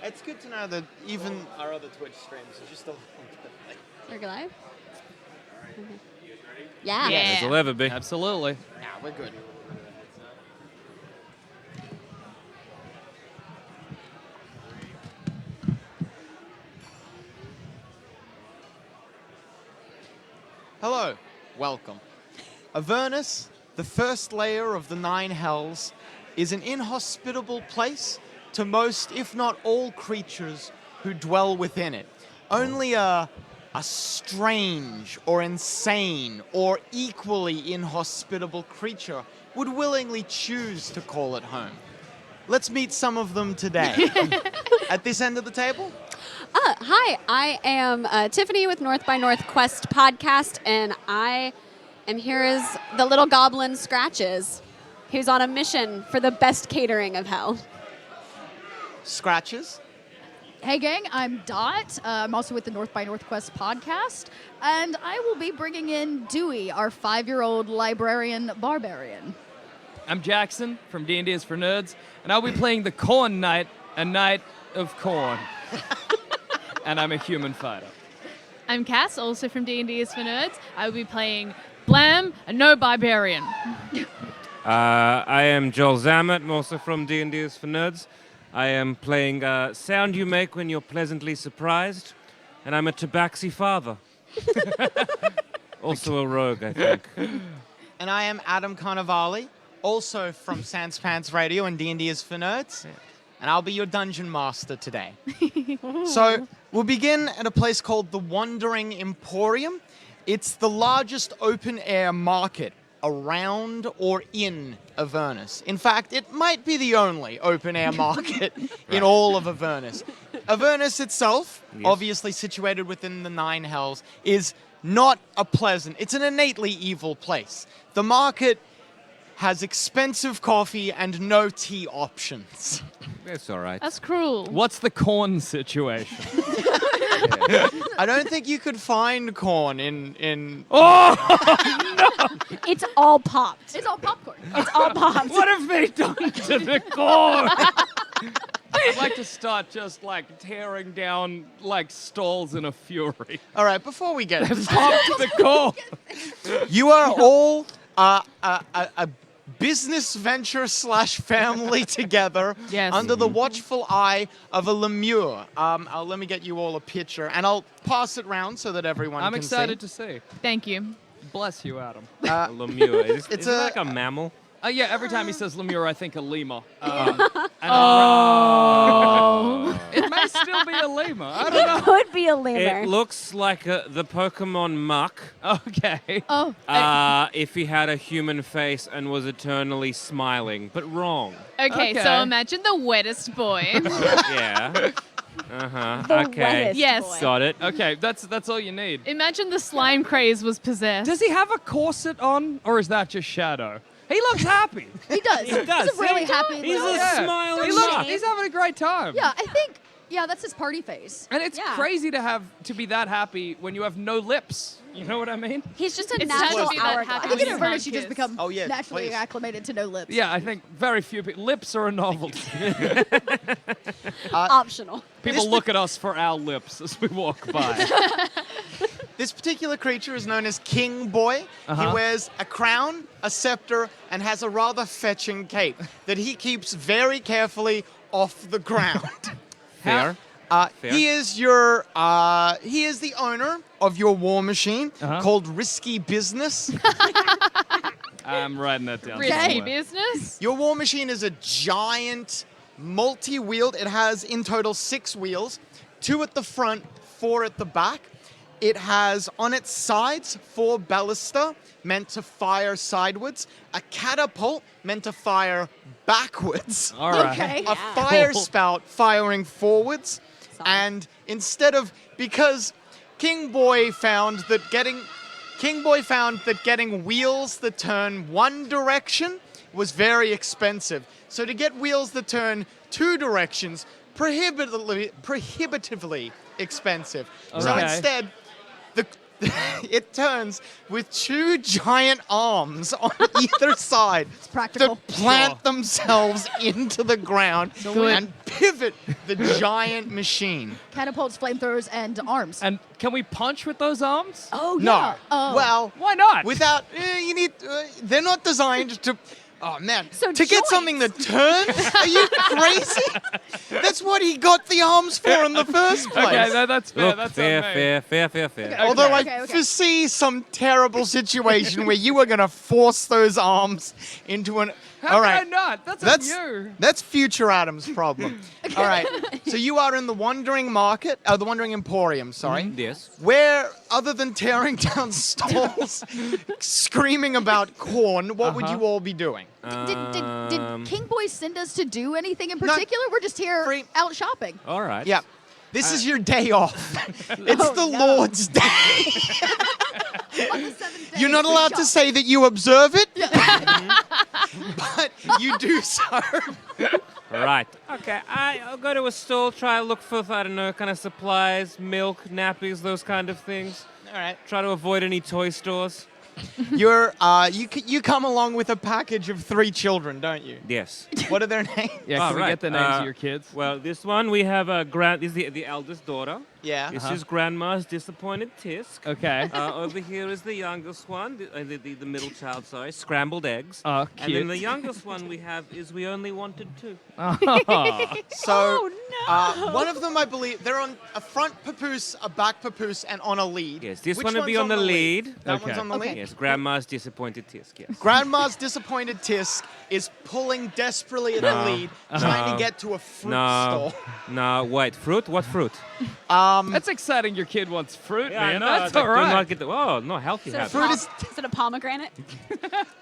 It's good to know that even our other Twitch streams are just a little bit We're live? You guys ready? Yeah. As it'll ever be. Absolutely. Nah, we're good. Hello, welcome. Avernus, the first layer of the Nine Hells, is an inhospitable place to most, if not all, creatures who dwell within it. Only a strange or insane or equally inhospitable creature would willingly choose to call it home. Let's meet some of them today. At this end of the table? Hi, I am Tiffany with North by North Quest podcast, and I am here as the little goblin Scratches, who's on a mission for the best catering of hell. Scratches? Hey gang, I'm Dot. I'm also with the North by Northwest podcast, and I will be bringing in Dewey, our 5-year-old librarian barbarian. I'm Jackson from D&D Is For Nerds, and I'll be playing the Corn Knight, a knight of corn. And I'm a human fighter. I'm Cass, also from D&D Is For Nerds. I will be playing Blam, a no barbarian. I am Joel Zammett, I'm also from D&D Is For Nerds. I am playing Sound You Make When You're Pleasantly Surprised, and I'm a tabaxi father. Also a rogue, I think. And I am Adam Carnivali, also from Sans Pants Radio and D&D Is For Nerds. And I'll be your dungeon master today. So we'll begin at a place called the Wandering Emporium. It's the largest open-air market around or in Avernus. In fact, it might be the only open-air market in all of Avernus. Avernus itself, obviously situated within the Nine Hells, is not a pleasant, it's an innately evil place. The market has expensive coffee and no tea options. It's all right. That's cruel. What's the corn situation? I don't think you could find corn in It's all popped. It's all popcorn. It's all popped. What have they done to the corn? I'd like to start just like tearing down like stalls in a fury. All right, before we get Pop the corn. you are all a business venture / family together Yes. under the watchful eye of a lemure. Let me get you all a picture, and I'll pass it round so that everyone I'm can excited see. to see. Thank you. Bless you, Adam. A lemure. Is it's it a- like a mammal? Yeah, every time he says lemure, I think a lemur. It may still be a lemur. I don't know. It could be a lemur. It looks like the Pokemon Muck Okay. Oh, if he had a human face and was eternally smiling, but wrong. Okay, so Okay. imagine the wettest boy. Yeah. Uh-huh. The Okay. wettest Yes. boy. Got it. Okay, that's all you need. Imagine the slime craze was possessed. Does he have a corset on, or is that just shadow? He looks happy. he does. He does. He's a really happy He's little... a smiling He looks, muck. he's having a great time. Yeah, I think... Yeah, that's his party face. And it's Yeah. crazy to be that happy when you have no lips. You know what I mean? He's just a It's time to natural be that hourglass. happy I think in Please. Avernus you just Kiss. become Oh, yeah, naturally please. acclimated to no lips. Yeah, I think very few people. Lips are a novelty. Optional. People look at us for our lips as we walk by. This particular creature is known as King Boy. He wears a crown, a scepter, and has a rather fetching cape that he keeps very carefully off the ground. Fair. Fair. He is the owner of your war machine called Risky Business. I'm writing that down. Risky somewhere. business? Your war machine is a giant multi-wheeled. It has in total 6 wheels, 2 at the front, 4 at the back. It has on its sides 4 ballista meant to fire sideways, a catapult meant to fire backwards, All right. Okay. a fire spout firing forwards, and because King Boy found that getting wheels that turn one direction was very expensive. So to get wheels that turn 2 directions, prohibitively expensive. So Okay. instead, it turns with 2 giant arms on either side practical. to plant themselves into the ground and pivot the giant machine. Catapults, flamethrowers, and arms. And can we punch with those arms? Oh, No. yeah. Oh. Well, Why not? without you need. They're not designed to. Oh man! So to get something that turns? Are you crazy? That's what he got the arms for in the first place. Okay, that's fair. Look, That's fair, on me. fair. Although I okay. foresee some terrible situation where you are going to force those arms into an. How All can right. I not? That's on you. That's future Adam's problem. All right. So you are in the Wandering Market, the Wandering Emporium, sorry. Yes. Where, other than tearing down stalls, screaming about corn, what would you all be doing? Did King Boy send us to do anything in particular? We're just here Free- out shopping. All right. Yeah. This is your day off. It's Oh, the no. Lord's day. On the 7th day, You're not we allowed to shop. say that you observe it, but you do so. Right. Okay. I'll go to a store, try to look for, I don't know, kind of supplies, milk, nappies, those kind of things. All right. Try to avoid any toy stores. You come along with a package of 3 children, don't you? Yes. What are their names? Yeah, Oh, can we right. get the names of your kids? Well, this one we have this is the eldest daughter. Yeah. This is Grandma's disappointed Tisk. Okay. Over here is the youngest one, the middle child, sorry, scrambled eggs. Oh, And then cute. the youngest one we have is We Only Wanted Two. So, one of them, I believe, they're on a front papoose, a back papoose, and on a lead. Yes, this Which one will be one's on the lead. That Okay. one's on the Okay. lead. Yes, Grandma's disappointed Tisk, yes. Grandma's disappointed Tisk is pulling desperately at the lead, trying to get to a fruit No, stall. no, wait, fruit? What fruit? That's exciting. Your kid wants fruit, man. That's all Do right. not get no, healthy habits. Fruit is Is it a pomegranate?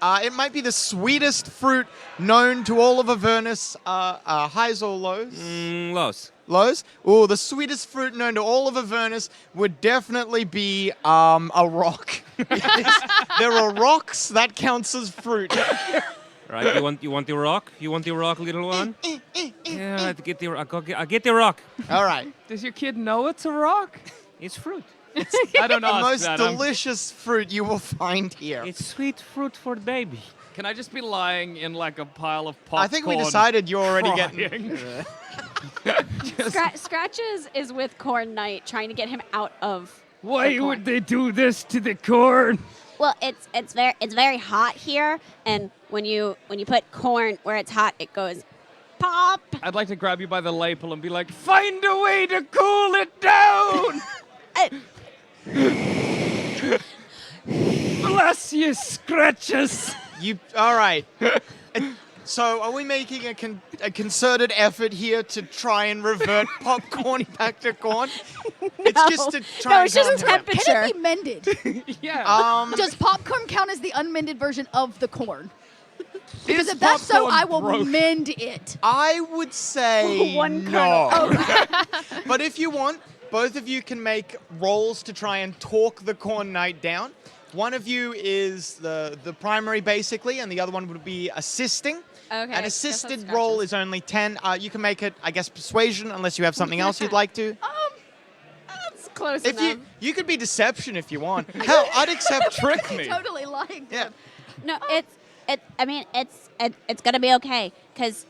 it might be the sweetest fruit known to all of Avernus, highs or lows. Lows. Lows? Oh, the sweetest fruit known to all of Avernus would definitely be a rock. There are rocks, that counts as fruit. Right, you want the rock? You want the rock, little one? Yeah, I get the rock. I get the rock. All right. Does your kid know it's a rock? It's fruit. I don't know. The most delicious fruit you will find here. It's sweet fruit for the baby. Can I just be lying in like a pile of popcorn? I think we decided you're already getting. crying? Scratches is with Corn Knight, trying to get him out of. Why the corn. would they do this to the corn? Well, it's very hot here, and when you put corn where it's hot, it goes pop. I'd like to grab you by the lapel and be like, find a way to cool it down. Bless you, Scratches. You all right? So, are we making a concerted effort here to try and revert popcorn back to corn? It's just to try No, and it's just calm him down. temperature. Can it be mended? Yeah. Does popcorn count as the unmended version of the corn? Because Is if that's so, popcorn I will broke? mend it. I would say One no. kernel. But if you want, both of you can make rolls to try and talk the Corn Knight down. One of you is the primary, basically, and the other one would be assisting. Okay, An guess that's assisted roll Scratches. is only 10. You can make it, I guess, persuasion, unless you have something else you'd like to. That's close If enough. you could be deception if you want. Hell, I'd accept trick me. Totally lying. Yeah. No, it's gonna be okay because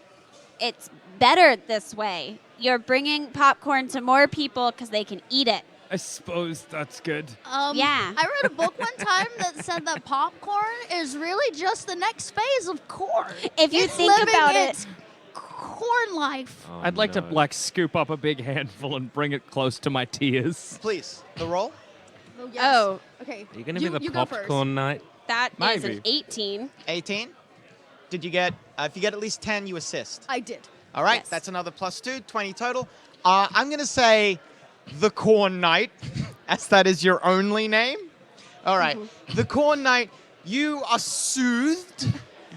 it's better this way. You're bringing popcorn to more people because they can eat it. I suppose that's good. Yeah. I read a book one time that said that popcorn is really just the next phase of corn. If you It's think living about its it, corn life. Oh, I'd like to no. like scoop up a big handful and bring it close to my tears. Please, the roll. Oh, yes. oh, Okay. Are you gonna be the you go first. popcorn knight? that is Maybe. an 18. 18. Did you get, if you get at least 10, you assist. I did. All right, Yes. that's another +2, 20 total. I'm going to say the Corn Knight, as that is your only name. All right. The Corn Knight, you are soothed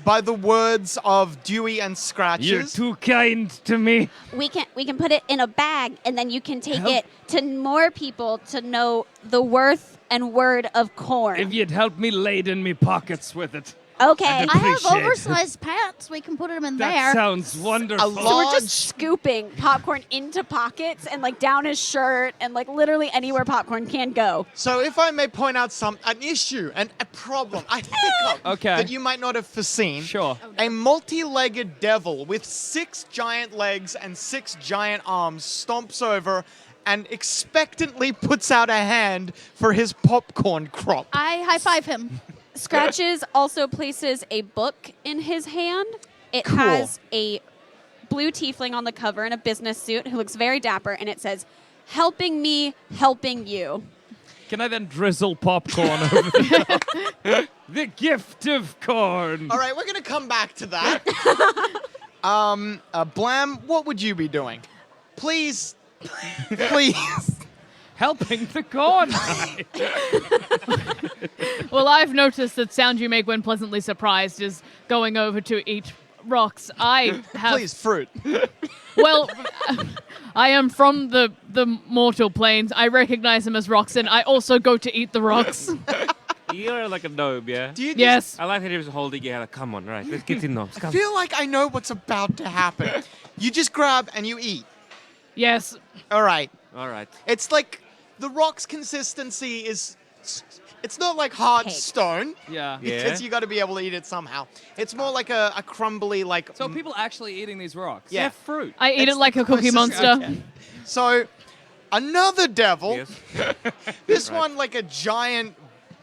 by the words of Dewey and Scratches. You're too kind to me. We can put it in a bag, and then you can take it to more people to know the worth and word of corn. If you'd help me laden me pockets with it. Okay. I have Appreciate it. oversized pants. We can put them in That there. sounds wonderful. So we're just scooping popcorn into pockets and like down his shirt and like literally anywhere popcorn can go. So if I may point out an issue and a problem I think of Okay. that you might not have foreseen. Sure. A multi-legged devil with 6 giant legs and 6 giant arms stomps over and expectantly puts out a hand for his popcorn crop. I high five him. Scratches also places a book in his hand. It Cool. has a blue tiefling on the cover in a business suit who looks very dapper, and it says, "Helping me, helping you." Can I then drizzle popcorn over the top? The gift of corn. All right, we're gonna come back to that. Blam, what would you be doing? Please, please. Helping the corn. Well, I've noticed that sound you make when pleasantly surprised is going over to eat rocks. I have. Please, fruit. Well, I am from the mortal planes. I recognize them as rocks, and I also go to eat the rocks. You're like a gnome, yeah? Do you just Yes. I like that he was holding your hand. Like, come on, right? Let's get in gnomes. I Come. feel like I know what's about to happen. You just grab and you eat. Yes. All right. All right. It's like the rock's consistency is. It's not like hard Cake. stone. Yeah. Yeah. Because you got to be able to eat it somehow. It's more like a crumbly like. So people actually eating these rocks? Yeah. Yeah, fruit. I eat It's it like the a Cookie closest- Monster. okay. So, another devil. Yes. This Right. one like a giant,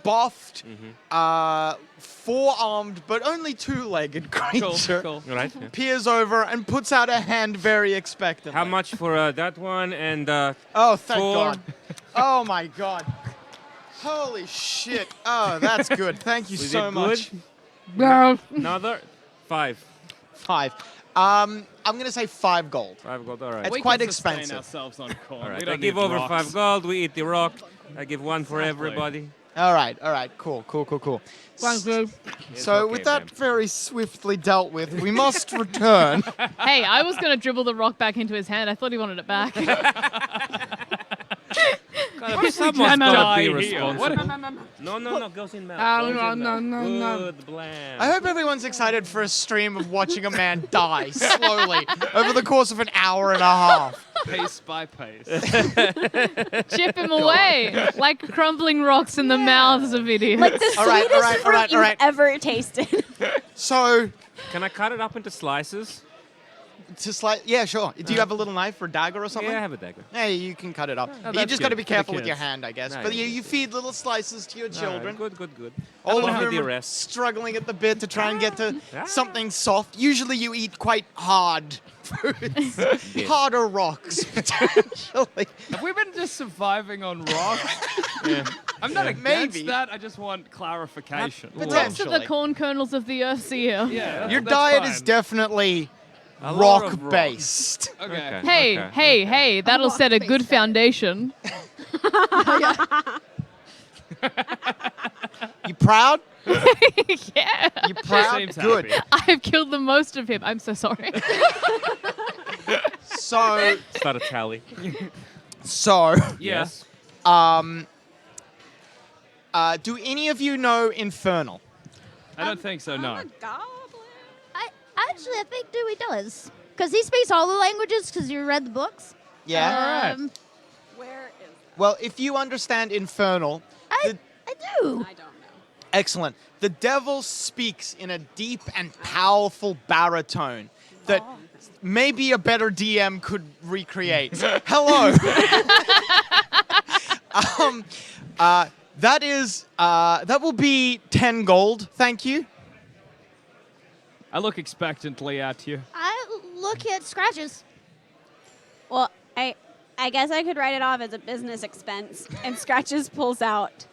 buffed, four-armed but only two-legged creature. Cool. All right. yeah. Peers over and puts out a hand very expectantly. How much for that one and Oh, thank 4? God. Oh my God. Holy shit. Oh, that's good. Thank you Was so it much. good? Another 5. 5. I'm gonna say 5 gold. 5 gold. All right. It's We quite can sustain expensive. ourselves on corn. All We right. don't I give need over rocks. 5 gold. We eat the rock. I give 1 for Exactly. everybody. All right. Cool. So okay, with that ma'am. very swiftly dealt with, we must return. Hey, I was going to dribble the rock back into his hand. I thought he wanted it back. Someone's got to be die here? What responsible. No. Goes in mouth. Goes in mouth. Good, blam. I hope everyone's excited for a stream of watching a man die slowly over the course of an hour and a half. Pace by pace. Chip him away like crumbling rocks in the mouths of idiots. Like the All right, sweetest all right, all fruit right, all right. you've ever tasted. So, Can I cut it up into slices? yeah, sure. Do you have a little knife or dagger or something? Yeah, I have a dagger. Hey, you can cut it up. you that's just got to good be for the careful with your kids. hand, I guess. No, But yeah. you feed little slices to your children. All right, good. All I'll of do them the are rest. struggling at the bit to try and get to Ah. something soft. Usually you eat quite hard foods. Yes. Harder rocks, potentially. Have we been just surviving on rocks? Yeah. I'm not against Maybe. that. I just want clarification. But Rocks are the potentially. corn kernels of the earth's ear. Yeah. Your that's diet fine. is definitely A lot of rock-based. Okay. Hey, Okay. hey, that'll set a good foundation. You proud? Yeah. You proud? Seems Good. happy. I've killed the most of him. I'm so sorry. So, Start a tally. Yes. Do any of you know Infernal? I don't think so, no. I think Dewey does. Because he speaks all the languages because you read the books. Yeah. All right. Where is Well, if you understand Infernal, I do. I don't know. excellent. The devil speaks in a deep and powerful baritone that maybe a better DM could recreate. Hello. That will be 10 gold. Thank you. I look expectantly at you. I look at Scratches. Well, I guess I could write it off as a business expense. And Scratches pulls out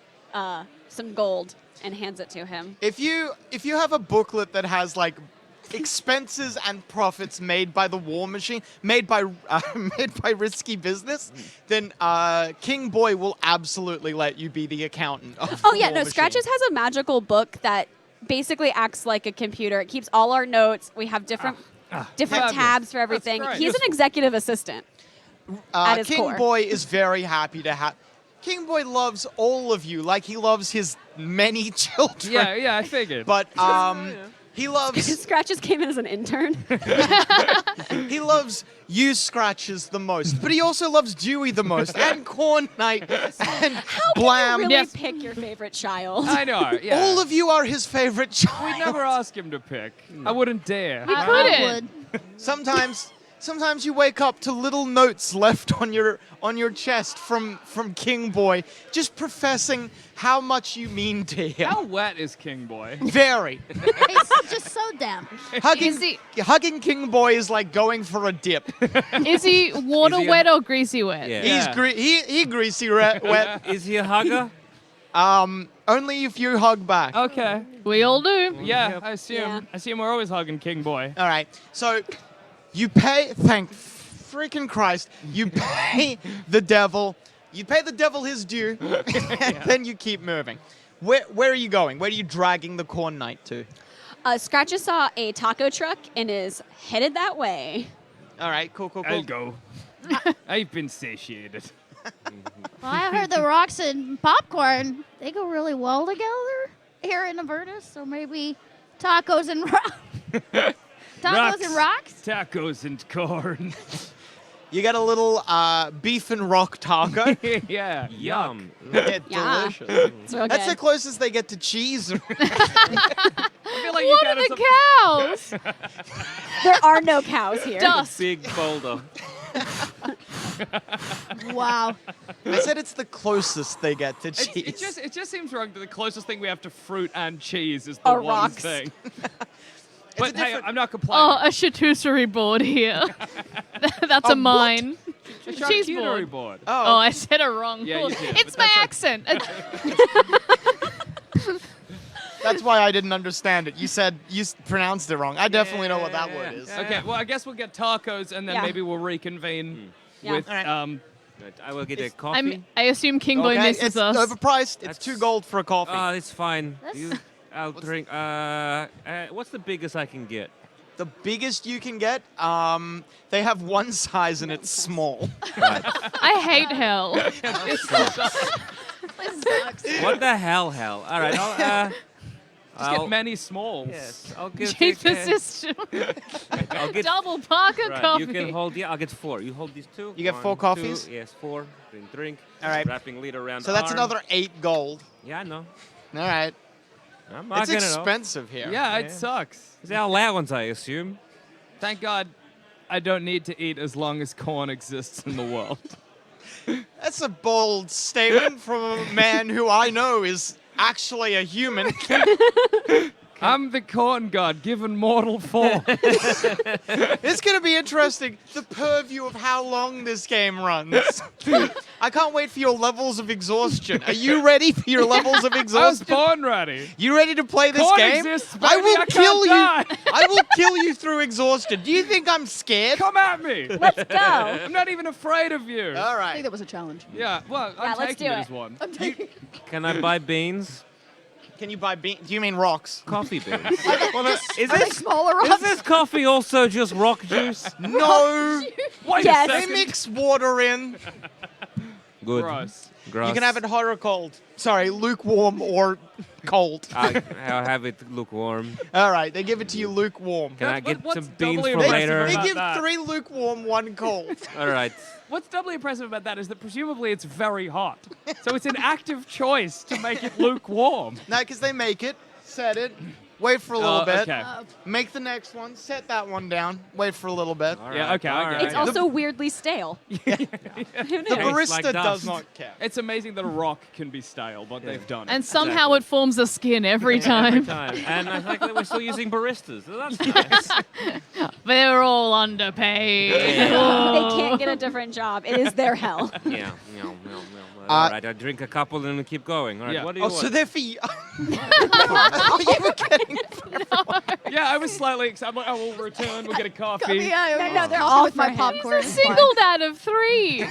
some gold and hands it to him. If you have a booklet that has like expenses and profits made by the war machine, made by risky business, then King Boy will absolutely let you be the accountant of Oh the yeah, war no. machine. Scratches has a magical book that basically acts like a computer. It keeps all our notes. We have different Fabulous. tabs for everything. great. He's an executive assistant. at his King core. Boy is very happy to have. King Boy loves all of you like he loves his many children. Yeah, I figured. But he loves Scratches came in as an intern. he loves you Scratches the most, but he also loves Dewey the most, and Corn Knight, and Blam. Really Yes. pick your favorite child. I know, yeah. All of you are his favorite child. We'd never ask him to pick. I wouldn't dare. We I couldn't. would. Sometimes you wake up to little notes left on your chest from King Boy, just professing how much you mean to him. How wet is King Boy? Very. It's just so damp. Hugging King Boy is like going for a dip. Is he water Is he a- wet or greasy wet? Yeah. He greasy wet. Is he a hugger? Only if you hug back. Okay. We all do. Yeah, I assume. Yeah. I assume we're always hugging King Boy. All right. So you pay. Thank freaking Christ. You pay the devil. You pay the devil his due, and then you keep moving. Where are you going? Where are you dragging the Corn Knight to? Scratches saw a taco truck and is headed that way. All right. Cool. I'll go. I've been satiated. Well, I heard the rocks and popcorn, they go really well together here in Avernus, so maybe tacos and rocks? Tacos and corn. You get a little beef and rock taco. Yeah. Yum. Yeah, Yeah. delicious. It's real That's the good. closest they get to cheese. I feel like you What got are us the a- cows? There are no cows here. Dust. Big boulder. Wow. I said it's the closest they get to cheese. It just seems wrong that the closest thing we have to fruit and cheese is the Are one rocks. thing. a But hey, different- I'm not Oh, complaining. a charcuterie board here. That's a mine. A cheese charcuterie board. board. Oh, I said it wrong. Yeah, you did, It's but my that's accent. That's why I didn't understand it. You said you pronounced it wrong. I definitely know what that Yeah. word is. Okay, well, I guess we'll get tacos and then Yeah. maybe we'll reconvene Yeah. with Alright. Right, I will get a coffee. I assume King Boy Okay, misses it's us. overpriced. It's That's- 2 gold for a coffee. It's fine. That's- I'll drink. What's the biggest I can get? The biggest you can get, they have one size and it's small. I hate hell. This sucks. What the hell? All right. Just get many smalls. Yes, I'll get. Cheat the system. I'll get. Double Parker Right, coffee. you can hold. Yeah, I'll get 4. You hold these 2. You get 4 1, coffees? 2, yes, 4. Then drink. All right. Wrapping lead around. So that's arm. another 8 gold. Yeah, I know. All right. I'm It's marking it up. expensive here. Yeah, it Yeah. sucks. It's our allowance, I assume. Thank God I don't need to eat as long as corn exists in the world. That's a bold statement from a man who I know is actually a human. I'm the corn god given mortal form. It's going to be interesting, the purview of how long this game runs. I can't wait for your levels of exhaustion. Are you ready for your levels of I was exhaustion? born ready. You ready to play this Corn game? exists, I baby, will I can't kill you. die. I will kill you through exhaustion. Do you think I'm scared? Come at me. Let's go. I'm not even afraid of you. All I think right. that was a challenge. Yeah, well, I'm let's taking do it it. as one. Can I buy beans? Can you buy beans? Do you mean rocks? Coffee beans. Is Are they this smaller is rocks? this coffee also just rock juice? No. Wait Yes. a They second. mix water in. Good. Gross. Gross. You can have it hot or cold. Sorry, lukewarm or cold. I'll have it lukewarm. All right, they give it to you lukewarm. Can I What- get what's some beans doubly for impressive later? They about give that? 3 lukewarm, 1 cold. All right. What's doubly impressive about that is that presumably it's very hot. So it's an active choice to make it lukewarm. No, because they make it, set it, wait for a little bit, Okay. make the next one, set that one down, wait for a little bit. All Yeah, right, okay, I all get right. it. It's also weirdly stale. Who The knew? Tastes barista like does dust. not care. It's amazing that a rock can be stale, but they've done it. And somehow it forms a skin every time. Every time. And I think that we're still using baristas. So that's nice. They're all underpaid. They can't get a different job. It is their hell. Yeah. All right, I drink a couple and then keep going. All right, Yeah. what do you Oh, want? so they're for you. You were getting. Yeah, I was slightly excited. I'm like, oh, we'll return, we'll get a coffee. No, they're coffee all with my for him. popcorn. He's singled out of 3. Do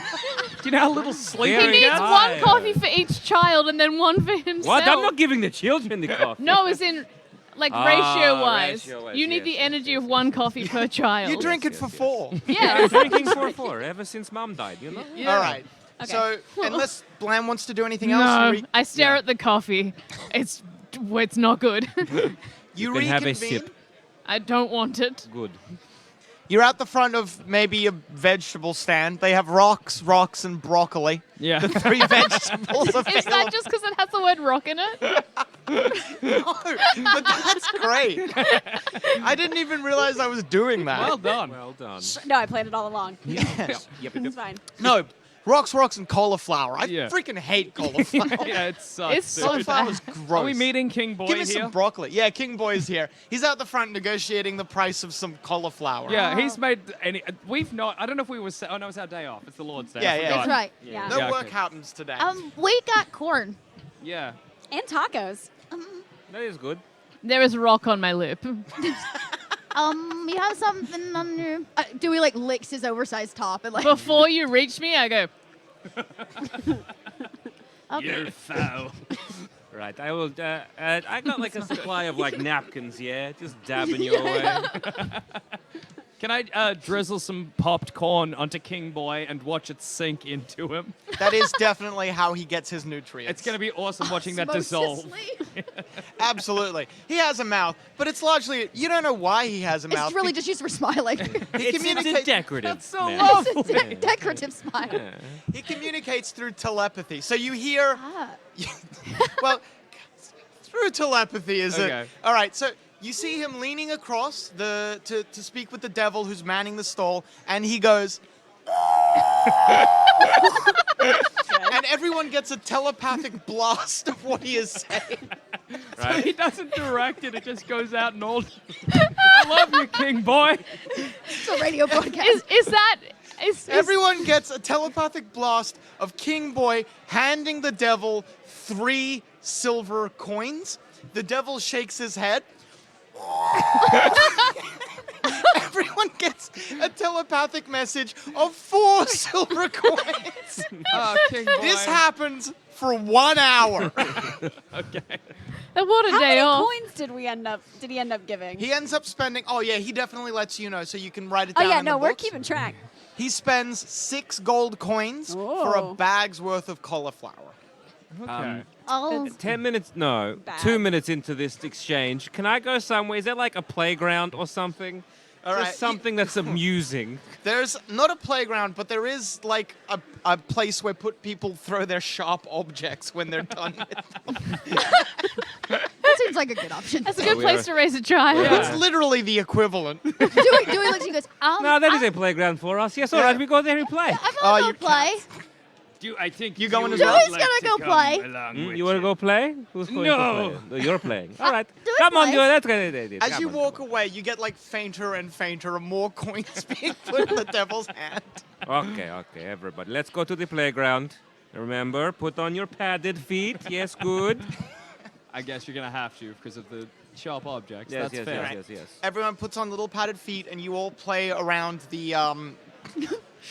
you know how little sleep Very He he needs gets? high. one coffee for each child and then one for himself. What? I'm not giving the children the coffee. No, as in, like, Ah, ratio-wise. ratio-wise, You need yes, the yes, energy yes, of one coffee per child. You drink it for 4. Yeah. I'm drinking for 4 ever since Mom died, you know? All right. Okay. So, unless Blam wants to do anything else, No, you, I stare at the coffee. It's not good. you can have a reconvene. sip. I don't want it. Good. You're out the front of maybe a vegetable stand. They have rocks, and broccoli. Yeah. The 3 vegetables available. Is that just because it has the word rock in it? No, but that's great. I didn't even realize I was doing that. Well done. Well done. No, I planned it all along. Yes. It's fine. No, rocks, and cauliflower. I Yeah. freaking hate cauliflower. Yeah, it sucks. It's dude. so Cauliflower's bad. gross. Are we meeting King Boy Give me here? some broccoli. Yeah, King Boy is here. He's out the front negotiating the price of some cauliflower. Yeah, he's made any. We've not. I don't know if we were. Oh no, it's our day off. It's the Lord's Day. Yeah, I yeah. forgot. That's right. Yeah. No Yeah, work okay. happens today. We got corn. Yeah. And tacos. That is good. There is rock on my lip. You have something on your. Dewey licks his oversized top and Before you reach me, I go, You're foul. Right, I will. I got like a supply of like napkins, yeah, just dabbing your way. Can I drizzle some popped corn onto King Boy and watch it sink into him? That is definitely how he gets his nutrients. It's going to be awesome watching that dissolve. Osmosisly. Absolutely. He has a mouth, but it's largely, you don't know why he has a mouth. It's really just used for smiling. he It's a communicates. decorative. That's so man. lovely. It's a decorative smile. Yeah. He communicates through telepathy. So you hear, Ah. well, through telepathy is Okay. it? All right. So you see him leaning across to speak with the devil who's manning the stall, and he goes. And everyone gets a telepathic blast of what he is saying. Right. He doesn't direct it. It just goes out and all. I love you, King Boy. It's a radio broadcast. is that... Is Everyone gets a telepathic blast of King Boy handing the devil 3 silver coins. The devil shakes his head. Everyone gets a telepathic message of 4 silver coins. Oh, King Boy. This happens for 1 hour. Okay. what a How day many off. coins did he end up giving? He ends up spending. Oh yeah, he definitely lets you know, so you can write it Oh down. yeah, in no, the we're books. keeping track. He spends 6 gold coins for a Whoa. bag's worth of cauliflower. Okay. Oh, 10 minutes, no, Bad. 2 minutes into this exchange, can I go somewhere? Is there like a playground or something? All Just right. something that's amusing. There's not a playground, but there is like a place where people throw their sharp objects when they're done with them. that seems like a good option. That's a good we place are- to raise a child. Yeah. It's literally the equivalent. Dewey looks and he goes, No, that is a playground for us. Yes, all right, we go there and play. I'm Oh, gonna you go play. I think You going as would well? Dewey's like gonna to go come play. along Mm, with you want to go play? Who's going No. to play? No, you're playing. All right. Do it Come on, play. do it. That's good. As Come you on, walk come away, you get like fainter and fainter, and more coins being put in the devil's hand. on. Okay, everybody. Let's go to the playground. Remember, put on your padded feet. Yes, good. I guess you're going to have to because of the sharp objects. Yes, That's yes, fair. yes. Everyone puts on little padded feet, and you all play around the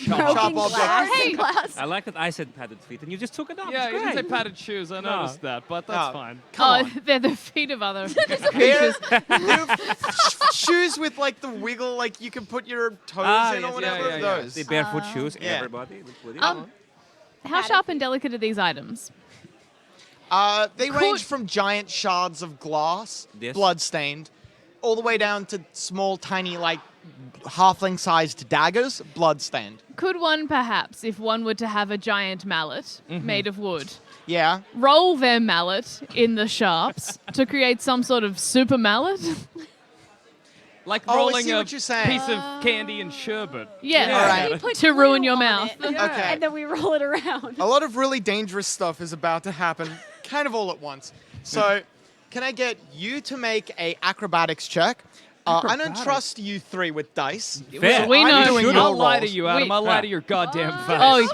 Broken sharp glass. objects. Hey, class. I like that I said padded feet and you just took it off. Yeah, It's you didn't say great. padded shoes. I No. noticed that, but that's No. fine. Come Oh, they're the feet of other They're, creatures. they're shoes with like the wiggle, like you can put your toes Ah, in or yes, whatever. yeah, yeah. Those. The barefoot shoes, Yeah. everybody. Let's put it Um, on. How sharp and delicate are these items? They range from giant shards of glass, This? blood-stained, all the way down to small, tiny, like halfling-sized daggers, blood-stained. Could one perhaps, if one were to have a giant mallet Mm-hmm. made of wood, Yeah. roll their mallet in the sharps to create some sort of super mallet? Like Oh, I rolling see a what you're saying. piece of candy and sherbet. Yes. All right. We put To ruin glue your on mouth. it, Okay. And then we roll it around. A lot of really dangerous stuff is about to happen, kind of all at once. So, can I get you to make a acrobatics check? I don't trust you 3 with dice. Fair. We I'm know. doing Should your I'll lie to rolls. you, Adam. Wait. I'll lie to your goddamn face. Oh,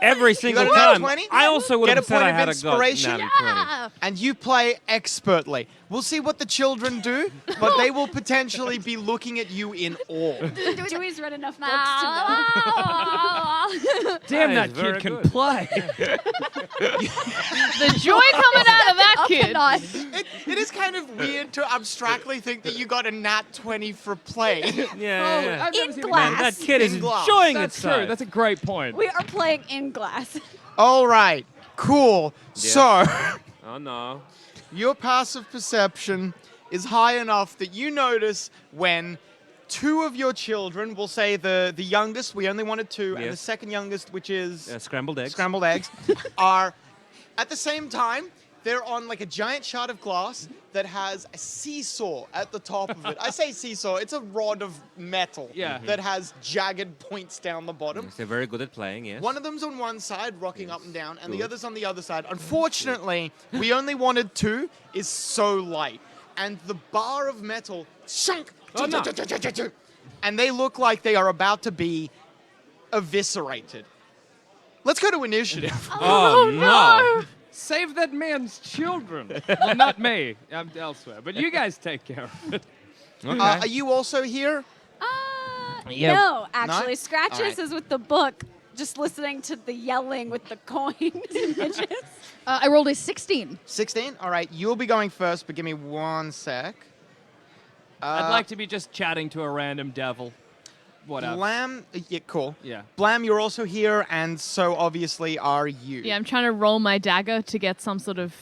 Every single got a nat time. 20? I also would Get have a said point I of had a inspiration? natty 20. Ah, And you play expertly. We'll see what the children do, but they will potentially be looking at you in awe. Dewey's read enough books to know. Damn, That that is very kid can good. play. the joy coming out of that up a kid. notch. It is kind of weird to abstractly think that you got a nat 20 for play. Yeah. I've never In seen a glass. game- That kid is In glass. enjoying That's itself. true. That's a great point. We are playing in glass. All right. Cool. So, Oh no. your passive perception is high enough that you notice when two of your children, we'll say the youngest, we only wanted two, and the Yes. second youngest, which is Scrambled eggs. scrambled eggs, are at the same time, they're on like a giant shard of glass that has a seesaw at the top of it. I say seesaw, it's a rod of metal Yeah. that has jagged points down the bottom. Yes, they're very good at playing, yes. One of them's on one side, rocking up and down, and the Good. other's on the other side. Unfortunately, we only wanted two, is so light. And the bar of metal shunk, Oh, no. and they look like they are about to be eviscerated. Let's go to initiative. Oh, no. Save that man's children. Well, not me. I'm elsewhere. But you guys take care of it. Okay. Are you also here? Yeah. No, actually, Scratches Alright. is with the book, just listening to the yelling with the coins and bitches. I rolled a 16. 16? All right, you'll be going first, but give me 1 sec. I'd like to be just chatting to a random devil. Whatever. Blam, yeah, cool. Yeah. Blam, you're also here, and so obviously are you. Yeah, I'm trying to roll my dagger to get some sort of.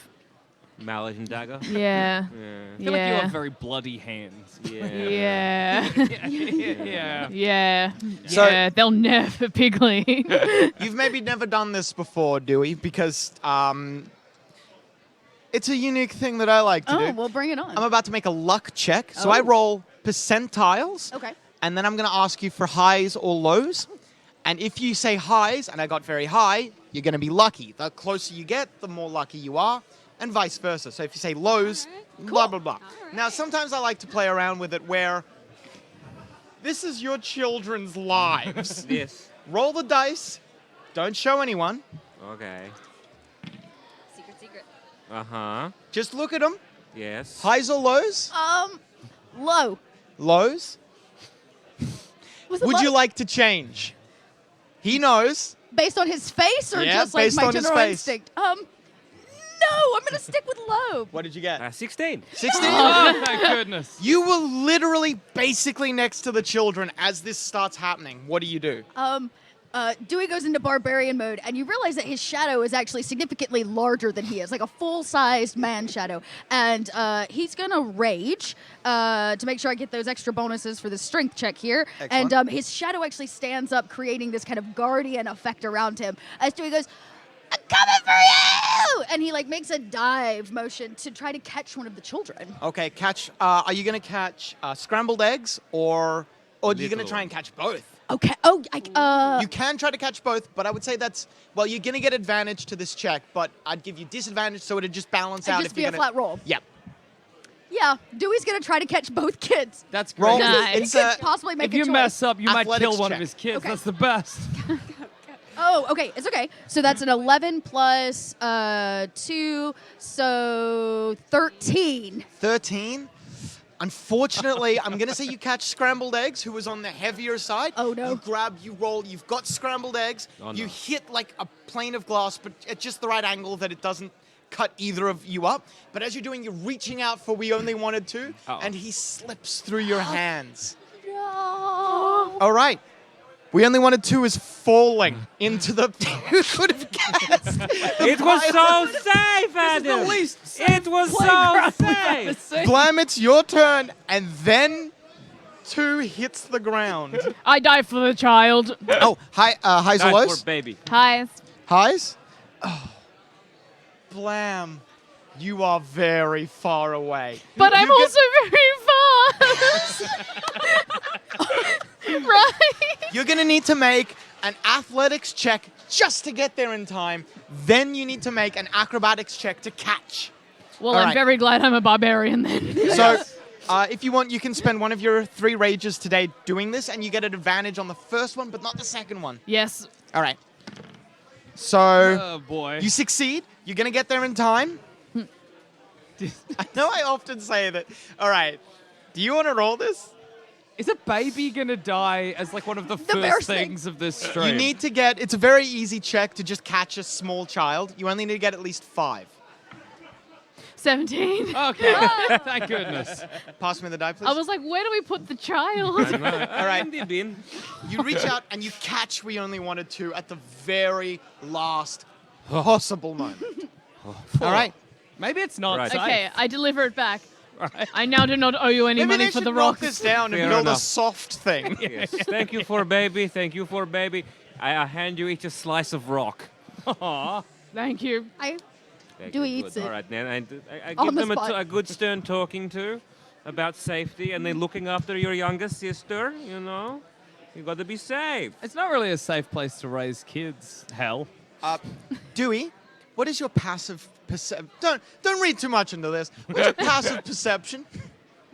Mallet and dagger. Yeah. Yeah. I feel like you have very bloody hands. Yeah. Yeah. Yeah. Yeah. So- Yeah. They'll never pigly. You've maybe never done this before, Dewey, because it's a unique thing that I like to Oh, do. well, bring it on. I'm about to make a luck check, so I Oh. roll percentiles. Okay. And then I'm going to ask you for highs or lows. And if you say highs, and I got very high, you're going to be lucky. The closer you get, the more lucky you are, and vice versa. So if you say lows, blah, blah, blah. Now, sometimes I like to play around with it where this is your children's lives. Yes. Roll the dice. Don't show anyone. Okay. Secret. Uh-huh. Just look at them. Yes. Highs or lows? Low. Lows. Was it Would low? you like to change? He knows. Based on his face or Yeah, just like based my on his general face. instinct? No, I'm going to stick with low. What did you get? 16. 16? Oh, thank goodness. You were literally basically next to the children as this starts happening. What do you do? Dewey goes into barbarian mode, and you realize that his shadow is actually significantly larger than he is, like a full-sized man shadow. And he's gonna rage to make sure I get those extra bonuses for the strength check here. Excellent. And his shadow actually stands up, creating this kind of guardian effect around him. As Dewey goes, "I'm coming for you!" And he like makes a dive motion to try to catch one of the children. Okay, catch. Are you going to catch scrambled eggs or are you going to Little. try and catch both? Okay. Oh, You can try to catch both, but I would say that's, well, you're going to get advantage to this check, but I'd give you disadvantage so it'd just balance It'd out just if be you're a gonna, flat roll. Yeah. Yeah, Dewey's gonna try to catch both kids. That's great. Roll. Nice. It's He could a, possibly make If a you choice. mess up, you might Athletics kill one check. of his kids. Okay. That's the best. Oh, okay. It's okay. So that's an 11 plus 2, so 13. 13. Unfortunately, I'm going to say you catch scrambled eggs, who was on the heavier side. Oh, no. You grab, you roll, you've got scrambled eggs. Oh, You no. hit like a plane of glass, but at just the right angle that it doesn't cut either of you up. But as you're doing, you're reaching out for we only wanted two, Uh-oh. and he slips through your hands. No. All right. We only wanted two is falling into the. Who could have guessed? It was so safe, This is Adam. the least It was so playground we've ever safe. seen. Blam, it's your turn, and then two hits the ground. I die for the child. Oh, hi, highs or Nice lows? work, baby. Hi. Highs? Oh. Blam, you are very far away. But I'm You get- also very fast. Right? You're going to need to make an athletics check just to get there in time. Then you need to make an acrobatics check to catch. Well, All I'm right. very glad I'm a barbarian then. So, if you want, you can spend one of your 3 rages today doing this, and you get an advantage on the first one, but not the second one. Yes. All right. So, Oh boy. you succeed. You're going to get there in time. I know I often say that. All right. Do you want to roll this? Is a baby gonna die as like one of the first first thing. things of this stream? You need to get, it's a very easy check to just catch a small child. You only need to get at least 5. 17. Okay. Thank goodness. Pass me the die, please. I was like, where do we put the child? All right. In the bin. You reach out and you catch We Only Wanted To at the very last possible moment. All right. Maybe it's not Right. safe. Okay, I deliver it back. I now do not owe you any Maybe money they for should the knock rocks. this down and Fair build a enough. soft thing. Yes. Thank you for baby. Thank you for baby. I hand you each a slice of rock. Aw. Thank you. I Okay, Dewey good. eats it. All right, then I On give the them spot. a good stern talking to about safety, and they're looking after your younger sister. You know, you got to be safe. It's not really a safe place to raise kids. Hell. Dewey, what is your passive perception? Don't read too much into this. What's your passive perception?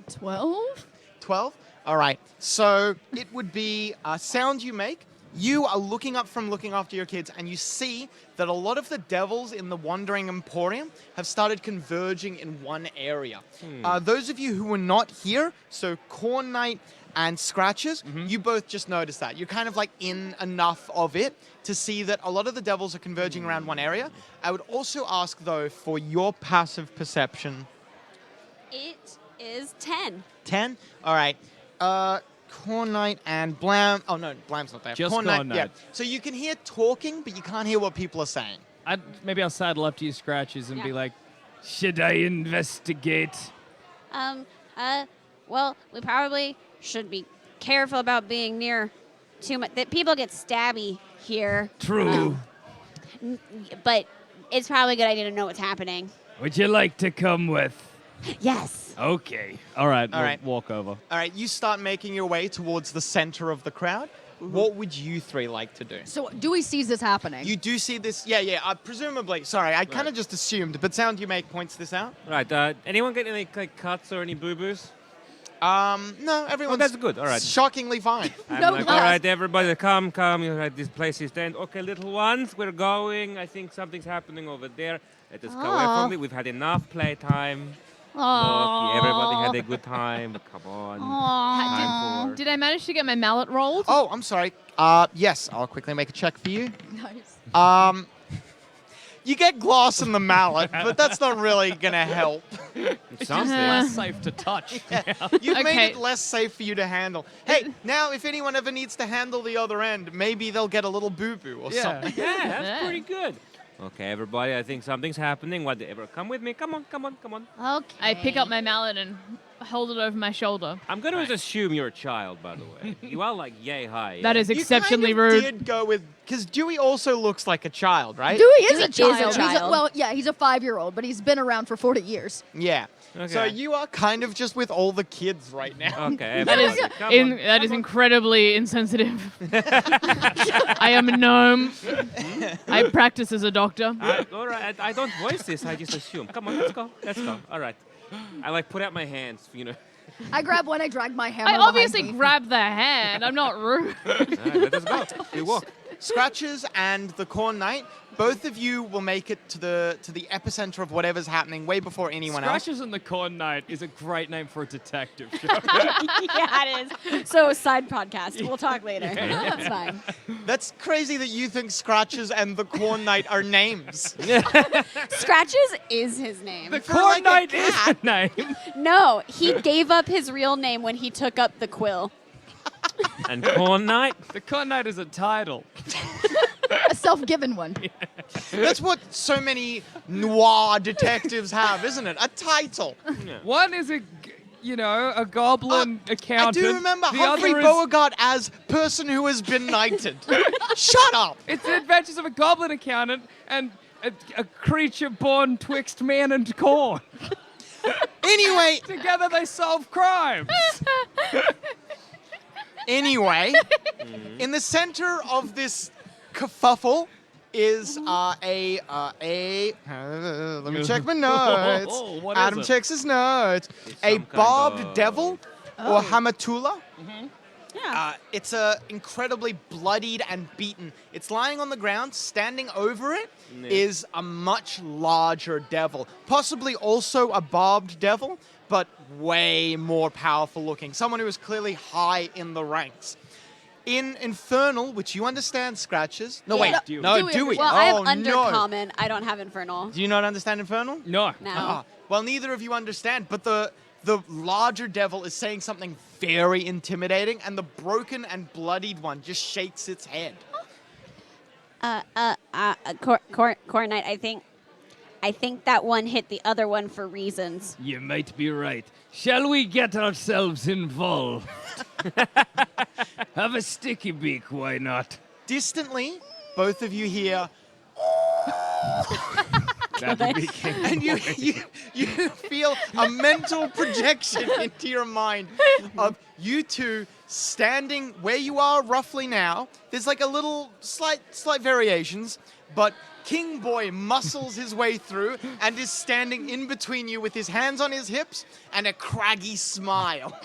12. 12? All right. So it would be a sound you make. You are looking up from looking after your kids, and you see that a lot of the devils in the Wandering Emporium have started converging in one area. Those of you who were not here, so Corn Knight and Scratches, you both just noticed that. You're kind of like in enough of it to see that a lot of the devils are converging around one area. I would also ask, though, for your passive perception. It is 10. 10? All right. Corn Knight and Blam. Oh, no, Blam's not there. Just Corn Corn Yeah. Knight. So you can hear talking, but you can't hear what people are saying. Maybe I'll saddle up to you, Scratches, and be Yeah. like, should I investigate? Well, we probably should be careful about being near too much. That people get stabby here. True. But it's probably a good idea to know what's happening. Would you like to come with? Yes. Okay. All right. All We'll right. walk over. All right, you start making your way towards the center of the crowd. What would you three like to do? So Dewey sees this happening. You do see this? Yeah. Presumably. Sorry, I kind of just assumed, but sound you make points this out. Right. Anyone get any like cuts or any boo-boos? No, everyone's that's good, all right. shockingly fine. I'm No like, glass. all right, everybody, come. You right, this place is stand. Okay, little ones, we're going. I think something's happening over there. Let us go away Aw. from it. We've had enough playtime. Aww. Look, everybody had a good time. Come on. Time for. Did I manage to get my mallet rolled? Oh, I'm sorry. Yes, I'll quickly make a check for you. Nice. You get gloss in the mallet, but that's not really gonna help. Something. Less safe to touch. You've made Okay. it less safe for you to handle. Hey, now if anyone ever needs to handle the other end, maybe they'll get a little boo-boo or Yeah. something. Yeah, that's Yeah. pretty good. Okay, everybody, I think something's happening. Whatever. Come with me. Come on. Okay. I pick up my mallet and hold it over my shoulder. I'm going to assume you're a child, by the way. You are like yay high. That is You exceptionally kind of rude. did go with, because Dewey also looks like a child, right? Dewey is Dewey a is a child. He's child. well, yeah, he's a 5-year-old, but he's been around for 40 years. Yeah. Okay. So you are kind of just with all the kids right now. Okay, That is everybody, come on. that is incredibly insensitive. I am a gnome. I practice as a doctor. All right, I don't voice this. I just assume. Come on, let's go. All right. I like put out my hands, you know. I grab one, I drag my hammer I behind obviously me. grab the hand. I'm not rude. All right, let us go. We walk. Scratches and the Corn Knight, both of you will make it to the epicenter of whatever's happening way before anyone else. Scratches and the Corn Knight is a great name for a detective show. Yeah, it is. So, side podcast. We'll talk later. That's fine. That's crazy that you think Scratches and the Corn Knight are names. Scratches is his name. The For Corn like a Knight is cat. a name. No, he gave up his real name when he took up the quill. And Corn Knight. The Corn Knight is a title. A self-given one. That's what so many noir detectives have, isn't it? A title. One is a goblin I accountant. do remember the Humphrey other is, Beauregard as person who has been knighted. Shut up. It's the adventures of a goblin accountant and a creature born twixt man and corn. Anyway, Together they solve crimes. Anyway, in the center of this kerfuffle is let me check my notes. What is Adam it? checks his notes. It's A some kind barbed of- devil or hamatula. Yeah. It's incredibly bloodied and beaten. It's lying on the ground. Standing over it is a much larger devil, possibly also a barbed devil, but way more powerful looking. Someone who is clearly high in the ranks. In Infernal, which you understand, Scratches. No, Yeah. wait. No, No, Dewey. Well, I have Oh, no. undercommon. I don't have infernal. Do you not understand Infernal? No. No. Ah, well, neither of you understand, but the larger devil is saying something very intimidating, and the broken and bloodied one just shakes its head. Core Knight, I think that one hit the other one for reasons. You might be right. Shall we get ourselves involved? Have a sticky beak, why not? Distantly, both of you hear, That would be King and you feel a mental projection into your mind of you two standing where you are roughly now. There's like a little slight variations, but King Boy muscles his way through and is standing in between you with his hands on his hips and a craggy smile.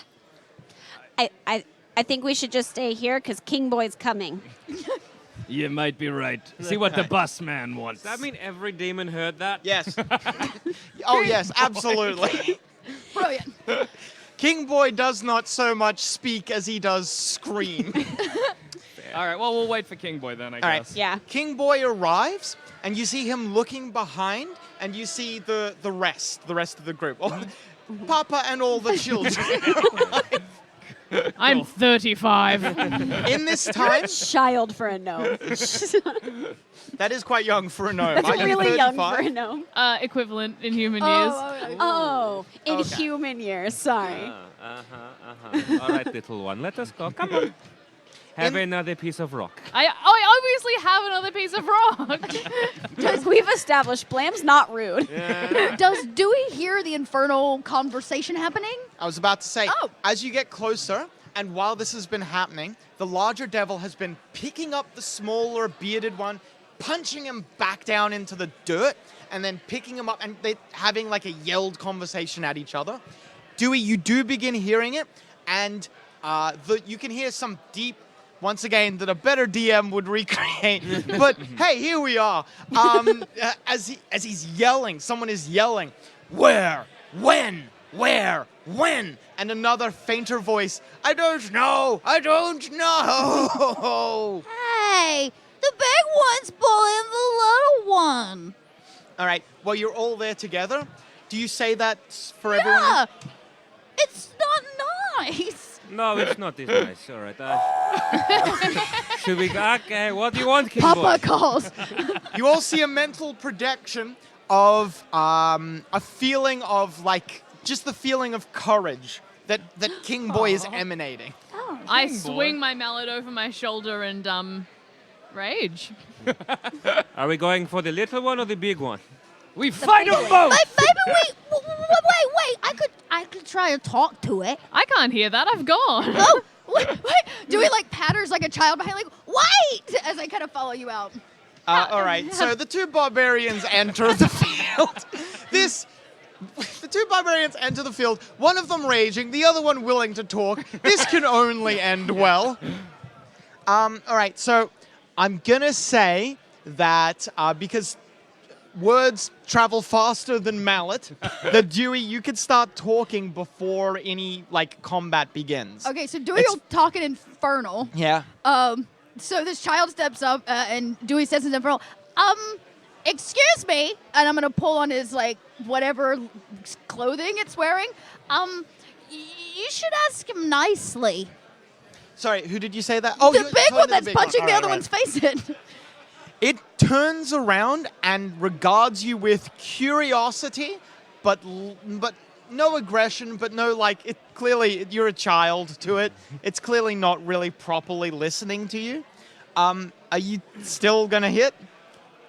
I think we should just stay here because King Boy's coming. You might be right. See what the bus man wants. Does that mean every demon heard that? Yes. Oh, yes, absolutely. Brilliant. King Boy does not so much speak as he does scream. All right, well, we'll wait for King Boy then, I All right. guess. Yeah. King Boy arrives, and you see him looking behind, and you see the rest of the group. Papa and all the children. I'm 35. In this time, Child for a gnome. that is quite young for a gnome. Are That's you really young 35? for a gnome. Equivalent in human years. Oh, in Okay. human years. Sorry. All right, little one, let us go. Come on. Have another piece of rock. I obviously have another piece of rock. We've established Blam's not rude. Does Dewey hear the infernal conversation happening? I was about to say, Oh. as you get closer, and while this has been happening, the larger devil has been picking up the smaller bearded one, punching him back down into the dirt, and then picking him up, and they're having like a yelled conversation at each other. Dewey, you do begin hearing it, and you can hear some deep, once again, that a better DM would recreate. But hey, here we are. As he's yelling, someone is yelling, where, when, when? And another fainter voice, I don't know. Hey, the big one's bullying the little one. All right, well, you're all there together. Do you say that for everyone? Yeah, it's not nice. No, it's not this nice. All right. Should we? Okay. What do you want, King Papa Boy? calls. You all see a mental projection of a feeling of like just the feeling of courage that King Boy is emanating. I King Boy. swing my mallet over my shoulder and rage. Are we going for the little one or the big one? We fight them both! Maybe wait. I could try to talk to it. I can't hear that. I've gone. Oh, wait. Dewey like patters like a child behind, like wait, as I kind of follow you out. All right, so the two barbarians enter the field. The two barbarians enter the field, one of them raging, the other one willing to talk. This can only end well. All right, so I'm gonna say that because words travel faster than mallet, that Dewey, you could start talking before any like combat begins. Okay, so Dewey It's- will talk in infernal. Yeah. So this child steps up and Dewey says in infernal, excuse me, and I'm gonna pull on his like whatever clothing it's wearing. You should ask him nicely. Sorry, who did you say that? Oh, The you're big talking one to that's big punching one. the All other right, one's face in. It turns around and regards you with curiosity, but no aggression, but no like it. Clearly, you're a child to it. It's clearly not really properly listening to you. Are you still gonna hit?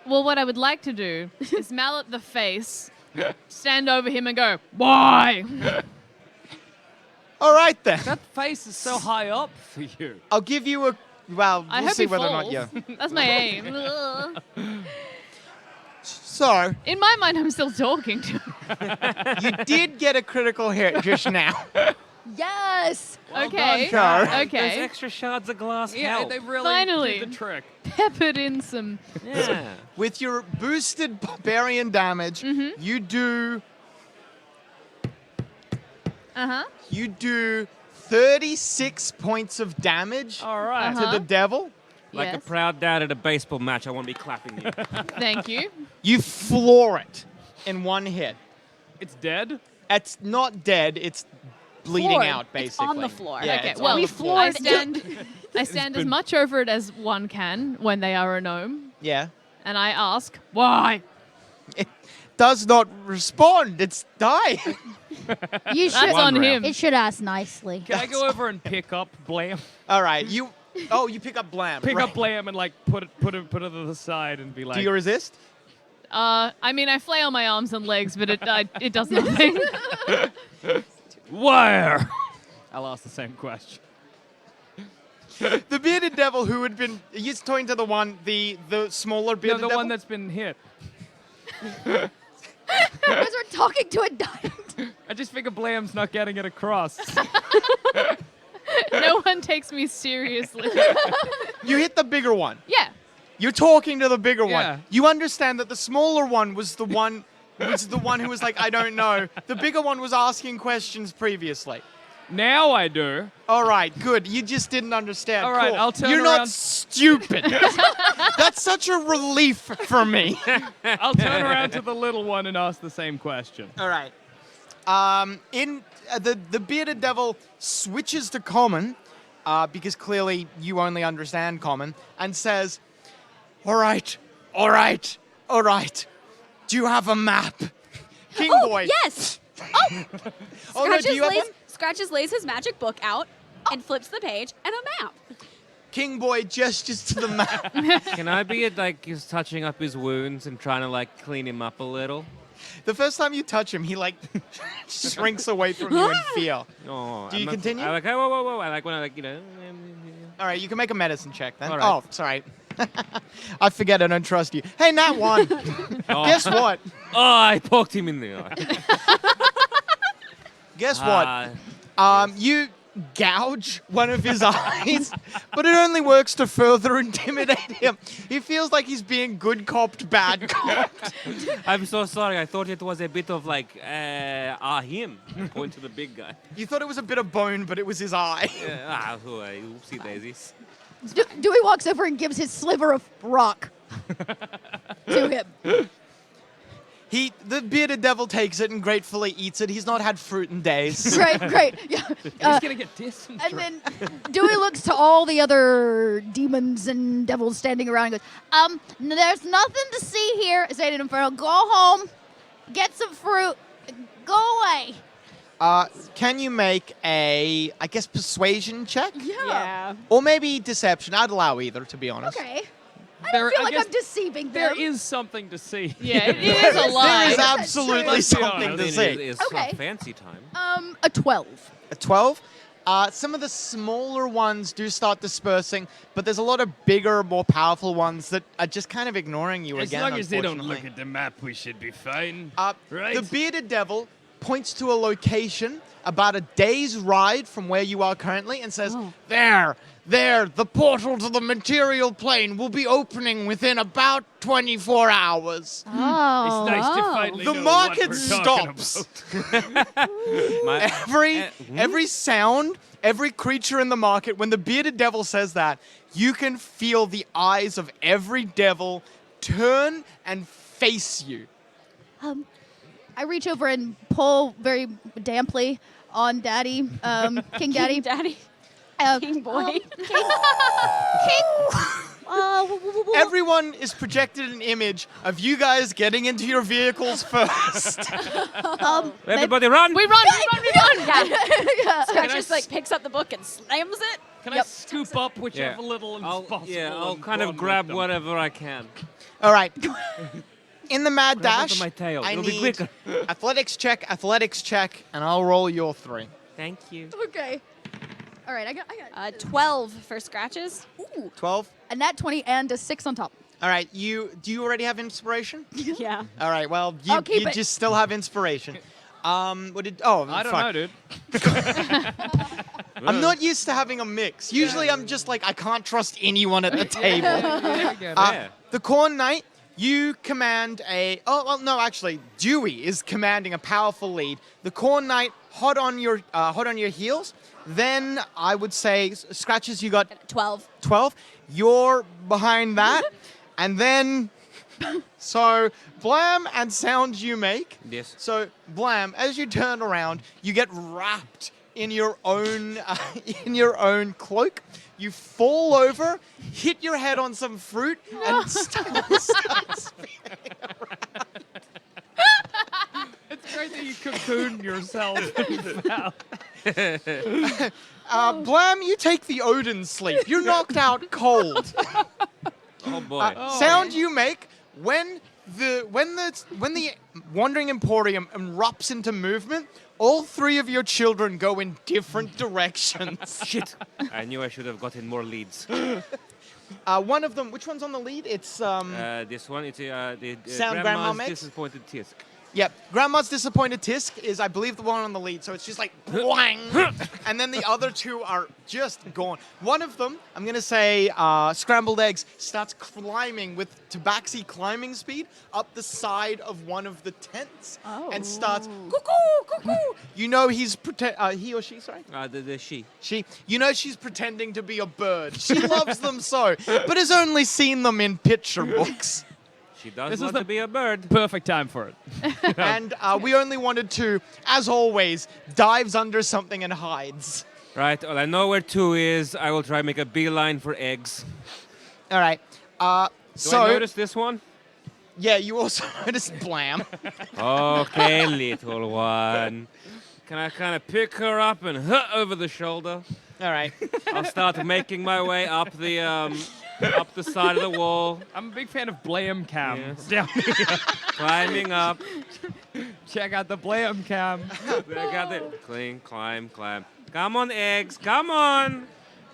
Well, what I would like to do is mallet the face, stand over him and go, why? All right then. That face is so high up for you. I'll give you a. Well, I we'll hope see he whether falls. or not you. That's my aim. Ugh. So In my mind, I'm still talking to him. you did get a critical hit just now. Yes. Okay. Car. Those Okay. extra shards of glass Yeah, help. they really Finally. did the trick. Peppered in some. Yeah. With your boosted barbarian damage, you do. You do 36 points of damage All right. to the devil. Like Yes. a proud dad at a baseball match, I won't be clapping you. Thank you. You floor it in one hit. It's dead? It's not dead, it's bleeding Floored. out, It's basically. on the floor. Yeah, Okay, it's well, on we the floor. I stand as much over it as one can when they are a gnome. Yeah. and I ask, why? It does not respond. It's dying. You That's should. on round. him. It should ask nicely. Can I go over and pick up Blam? All right. You pick up Blam. Pick right. up Blam and like put it to the side and be like. Do you resist? I mean, I flail my arms and legs, but it does nothing. Where? I'll ask the same question. The bearded devil who had been he's talking to the smaller No, bearded the devil. one that's been hit. Because we're talking to a diamond. I just figure Blam's not getting it across. No one takes me seriously. You hit the bigger one. Yeah. You're talking to the bigger Yeah. one. You understand that the smaller one was the one who was like, I don't know. The bigger one was asking questions previously. Now I do. All right, good. You just didn't understand. All right, Cool. I'll turn You're around. not stupid. That's such a relief for me. I'll turn around to the little one and ask the same question. All right. The bearded devil switches to common because clearly you only understand common and says, all right. Do you have a map? King Boy. Yes. Oh, no, do you have one? Scratches lays his magic book out and flips the page and a map. King Boy gestures to the map. Can I be just touching up his wounds and trying to like clean him up a little? The first time you touch him, he like shrinks away from you in fear. Oh, Do you continue? I like, hey, whoa. I like when I like, All right, you can make a medicine check then. All right. Oh, sorry. I forget I don't trust you. Hey, Nat 1. Oh. Guess what? Oh, I poked him in the eye. Guess what? You gouge one of his eyes, but it only works to further intimidate him. He feels like he's being good copped, bad copped. I'm so sorry. I thought it was a bit of like, him. Point to the big guy. You thought it was a bit of bone, but it was his eye. Oopsie daisies. Dewey walks over and gives his sliver of rock to him. The bearded devil takes it and gratefully eats it. He's not had fruit in days. Great. Yeah. He's gonna get dysentery. And then Dewey looks to all the other demons and devils standing around and goes, there's nothing to see here. Zayden Inferno, go home, get some fruit, go away. Can you make a, I guess, persuasion check? Yeah. Or maybe deception. I'd allow either, to be honest. Okay. I don't feel I like guess I'm deceiving them. There is something to see. Yeah, it is a There lie. is That's absolutely true. Let's be something honest. to see. It's Okay. not fancy time. A 12. A 12. Some of the smaller ones do start dispersing, but there's a lot of bigger, more powerful ones that are just kind of ignoring you As again. long as they don't unfortunately. look at the map, we should be fine. The bearded devil points to a location about a day's ride from where you are currently and says, there, the portal to the material plane will be opening within about 24 hours. Oh. It's nice to finally The know market what we're talking stops. about. Every sound, every creature in the market, when the bearded devil says that, you can feel the eyes of every devil turn and face you. I reach over and pull very damply on Daddy, King Daddy. Daddy. King Boy. Everyone is projected an image of you guys getting into your vehicles first. Everybody run! We run. Scratches like picks up the book and slams it. Can I scoop up whichever little is I'll, possible? I'll and kind run of with grab them? whatever I can. All right. In the mad Grab onto dash, my tail. I It'll be need quicker. athletics check, and I'll roll your 3. Thank you. Okay. All right, I got 12 for Scratches. Ooh. 12. A nat 20 and a 6 on top. All right. Do you already have inspiration? Yeah. All right. Well, I'll keep you it. just still have inspiration. I don't know, dude. I'm not used to having a mix. Usually, I'm just like I can't trust anyone at the table. The Corn Knight, you command a. Oh well, no, actually, Dewey is commanding a powerful lead. The Corn Knight, hot on your heels. Then I would say Scratches. You got 12. 12. You're behind that, and then. So, Blam and sounds you make. Yes. So, Blam, as you turn around, you get wrapped in your own cloak. You fall over, hit your head on some fruit, and start spinning around. It's great that you cocoon yourself. Blam, you take the Odin sleep. You're knocked out cold. Oh boy. Sound you make when the Wandering Emporium erupts into movement. All three of your children go in different directions. Shit. I knew I should have gotten more leads. One of them, which one's on the lead? It's This one, it's the Sound Grandma Grandma's makes? Disappointed Tisk. Yep, Grandma's Disappointed Tisk is, I believe, the one on the lead. So it's just like, whang, and then the other two are just gone. One of them, I'm going to say Scrambled Eggs, starts climbing with Tabaxi climbing speed up the side of one of the tents and starts, cuckoo, cuckoo. You know he or she, sorry? The she. She, you know she's pretending to be a bird. She loves them so, but has only seen them in picture books. She does This is want the to be a bird. Perfect time for it. And we only wanted to, as always, dives under something and hides. Right, well, I know where 2 is. I will try and make a beeline for eggs. All right. Do I notice this one? Yeah, you also noticed Blam. Okay, little one. Can I kind of pick her up and hut over the shoulder? All right. I'll start making my way up the side of the wall, I'm a big fan of Blam Cam. Yes. Down here. climbing up. Check out the Blam Cam. I got it. Climb. Come on, eggs. Come on.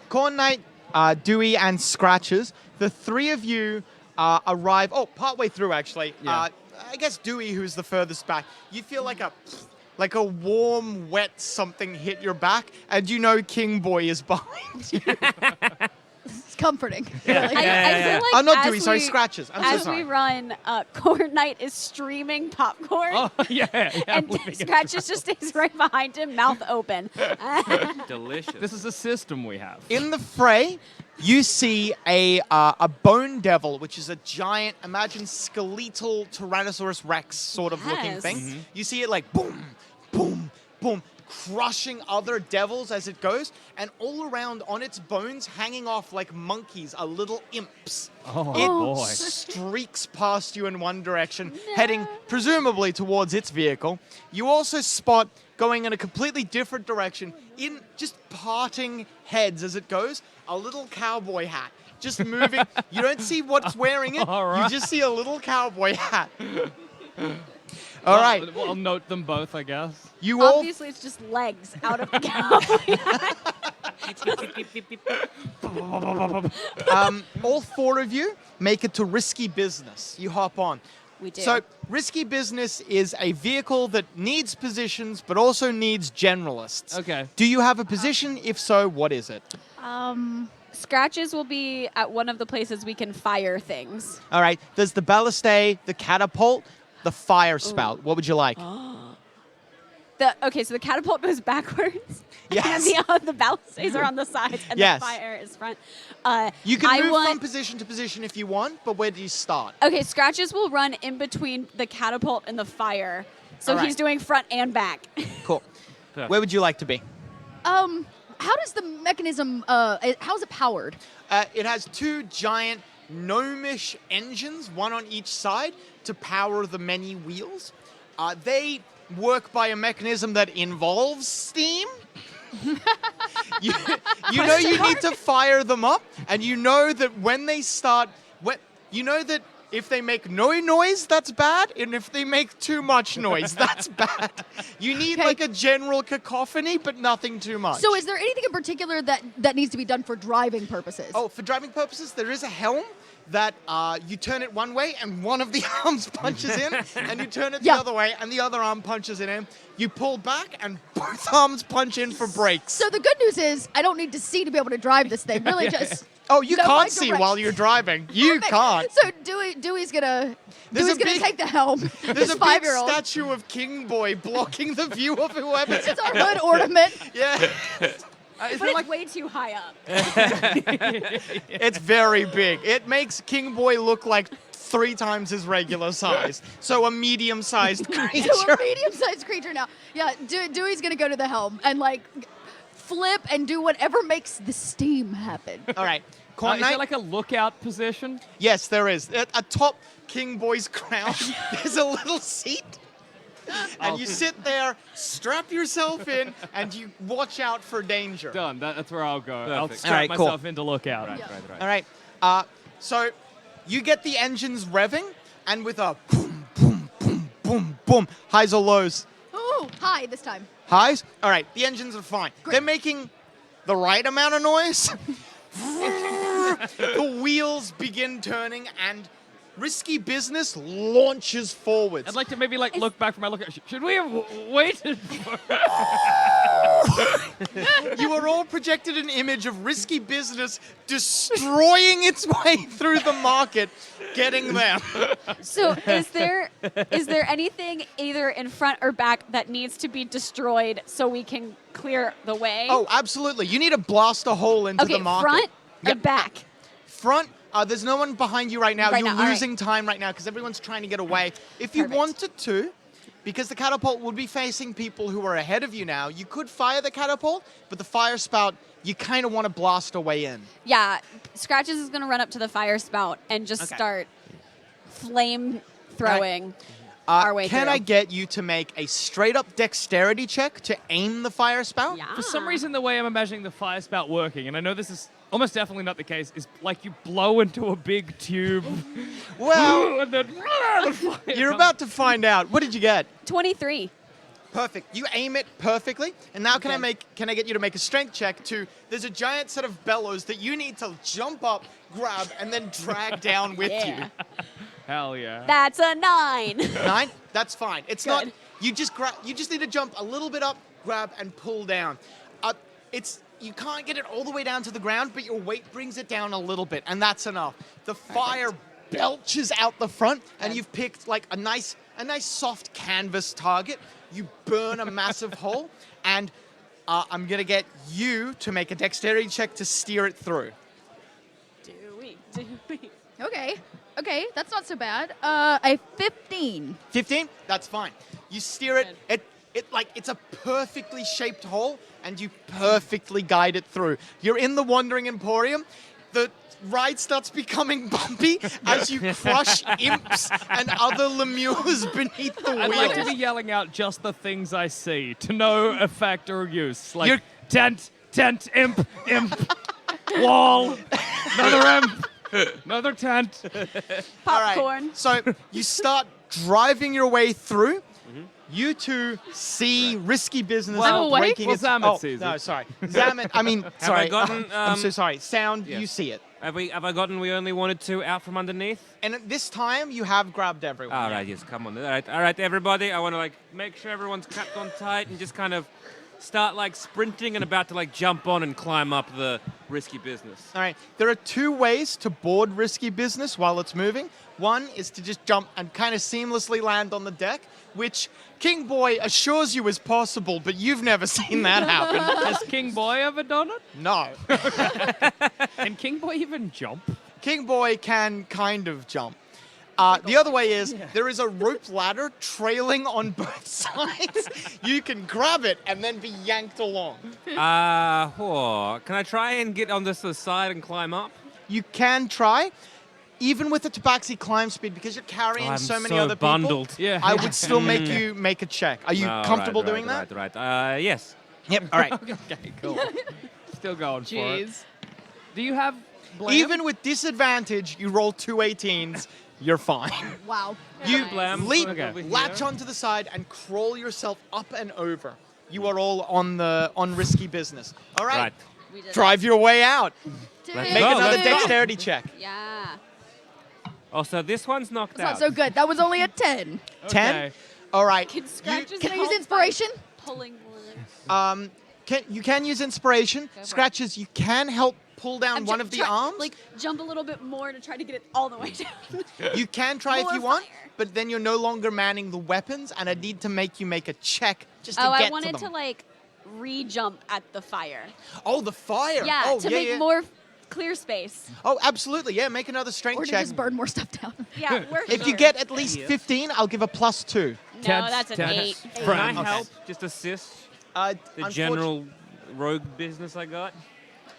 Corn Knight, Dewey, and Scratches. The three of you arrive. Oh, partway through, actually. Yeah. I guess Dewey, who's the furthest back. You feel like a warm, wet something hit your back, and you know King Boy is behind you. It's comforting. I feel like I'm not as Dewey, sorry, we- Scratches. I'm so As sorry. we run, Corn Knight is streaming popcorn. Oh, yeah. And living it. Scratches just stays right behind him, mouth open. Delicious. This is a system we have. In the fray, you see a bone devil, which is a giant, imagine skeletal Tyrannosaurus Rex sort of looking Yes. thing. Mhm. You see it like boom, boom, boom, crushing other devils as it goes, and all around on its bones, hanging off like monkeys, are little imps. Oh, It boy. streaks past you in one direction, heading presumably towards its vehicle. You also spot, going in a completely different direction, in just parting heads as it goes, a little cowboy hat. Just moving. You don't see what's wearing it. All right. You just see a little cowboy hat. All right. Well, I'll note them both, I guess. You all Obviously, it's just legs out of the cowboy. all four of you make it to Risky Business. You hop on. We do. So, Risky Business is a vehicle that needs positions, but also needs generalists. Okay. Do you have a position? If so, what is it? Scratches will be at one of the places we can fire things. All right. There's the ballistay, the catapult, the fire spout. What would you like? So the catapult goes backwards. Yes. And the balustrades are on the sides, and Yes. the fire is front. You can I move want- from position to position if you want, but where do you start? Okay, Scratches will run in between the catapult and the fire. So All right. he's doing front and back. Cool. Perfect. Where would you like to be? How does the mechanism? How's it powered? It has two giant gnomish engines, one on each side, to power the many wheels. They work by a mechanism that involves steam. you know you need to fire them up, and you know that when they start, you know that if they make no noise, that's bad, and if they make too much noise, that's bad. You need Okay. like a general cacophony, but nothing too much. So, is there anything in particular that needs to be done for driving purposes? Oh, for driving purposes, there is a helm that you turn it one way and one of the arms punches in, and you turn it the Yeah. other way and the other arm punches it in. You pull back and both arms punch in for brakes. So the good news is I don't need to see to be able to drive this thing. Really, just Oh, you go my can't see direction. while you're driving. You can't. So Dewey's gonna There's a Dewey's gonna big- take the helm. There's This a big 5-year-old. statue of King Boy blocking the view of whoever's. It's our hood ornament. Yeah, But it's way too high up. it's very big. It makes King Boy look like 3 times his regular size. So a medium-sized creature. So a medium-sized creature now. Yeah, Dewey's gonna go to the helm and like flip and do whatever makes the steam happen. All right. Is Corn Knight? there like a lookout position? Yes, there is. At atop King Boy's crown, there's a little seat. And you sit there, strap yourself in, and you watch out for danger. Done. That's where I'll go. I'll Perfect. strap All right, cool. myself into lookout. Right. All right. So you get the engines revving, and with a boom, boom, boom, boom, boom, highs or lows? Ooh, hi this time. Highs? All right, the engines are fine. Great. They're making the right amount of noise. The wheels begin turning, and Risky Business launches forwards. I'd like to maybe like look back from my lookout. Should we have waited for... You are all projected an image of Risky Business destroying its way through the market, getting them. So is there anything either in front or back that needs to be destroyed so we can clear the way? Oh, absolutely. You need to blast a hole into okay, the market. front or Yep. back? Front, there's no one behind you right now. Right You're now, all right. losing time right now because everyone's trying to get away. If you Perfect. wanted to, because the catapult would be facing people who are ahead of you now, you could fire the catapult, but the fire spout, you kind of want to blast a way in. Yeah, Scratches is going to run up to the fire spout and just Okay. start flame throwing our way Can through. I get you to make a straight-up dexterity check to aim the fire spout? Yeah. For some reason, the way I'm imagining the fire spout working, and I know this is almost definitely not the case, is like you blow into a big tube. Well, and then the fire you're comes- about to find out. What did you get? 23. Perfect. You aim it perfectly. And now can Okay. I get you to make a strength check to, there's a giant set of bellows that you need to jump up, grab, and then drag down with Yeah. you. Hell yeah. That's a 9. 9? That's fine. It's not, Good. you just need to jump a little bit up, grab, and pull down. You can't get it all the way down to the ground, but your weight brings it down a little bit, and that's enough. The fire belches out the front, and Good. you've picked like a nice soft canvas target. You burn a massive hole, and I'm gonna get you to make a dexterity check to steer it through. Do we? Okay, that's not so bad. A 15. 15? That's fine. You steer it. It's a perfectly shaped hole, and you perfectly guide it through. You're in the Wandering Emporium. The ride starts becoming bumpy as you crush imps and other lemures beneath the I'd like to be wheels. yelling out just the things I see to no effect or use. Like You're- tent, imp, wall, another imp, another tent. All right, Popcorn. so you start driving your way through. You two see Risky Business Well, breaking well, its... Zamet sees no, it. sorry. Zamet, I mean, sorry. gotten, I'm so sorry. Sound, yes. you see it. Have I gotten we only wanted 2 out from underneath? And at this time, you have grabbed everyone. All right, yes, come on. All right, everybody. I want to like make sure everyone's kept on tight and just kind of start like sprinting and about to like jump on and climb up the Risky Business. All right. There are 2 ways to board Risky Business while it's moving. One is to just jump and kind of seamlessly land on the deck, which King Boy assures you is possible, but you've never seen that happen. Has King Boy ever done it? No. Can King Boy even jump? King Boy can kind of jump. The other way is there is a rope ladder trailing on both sides. You can grab it and then be yanked along. Can I try and get on this side and climb up? You can try. Even with the Tabaxi climb speed, because you're carrying I'm so many so other people, bundled. Yeah. I would still make you make a check. Are you comfortable doing that? Right. Yes. Yep. All right. Okay, cool. Still going for it. Jeez. Do you have blam? Even with disadvantage, you roll 2 18s, you're fine. Wow. You Blam. leap, Okay. Over latch here. onto the side, and crawl yourself up and over. You are all on Risky Business. All right. Right. We did Drive your way out. Let's Make go, another let's go. dexterity check. it. Yeah. Oh, so this one's knocked That's out. not so good. That was only a 10. 10. Okay. All right. Can Scratches Can I use help by inspiration? Pulling one. You can use inspiration. for it. Scratches, you can help pull down I'm one ju- of the try- arms. Like jump a little bit more to try to get it all the way down. You can try if More you want, fire. but then you're no longer manning the weapons, and I need to make you make a check just to Oh, get I wanted to to them. like re-jump at the fire. Oh, the fire. Yeah, oh, to yeah, make yeah. more clear space. Oh, absolutely. Yeah, make another strength Or to check. just burn more stuff down. Yeah, we're If you here. get at least 15, I'll give a +2. No, that's an 8. Can I Okay. help? Just assist Uh, the unfortu- general rogue business I got?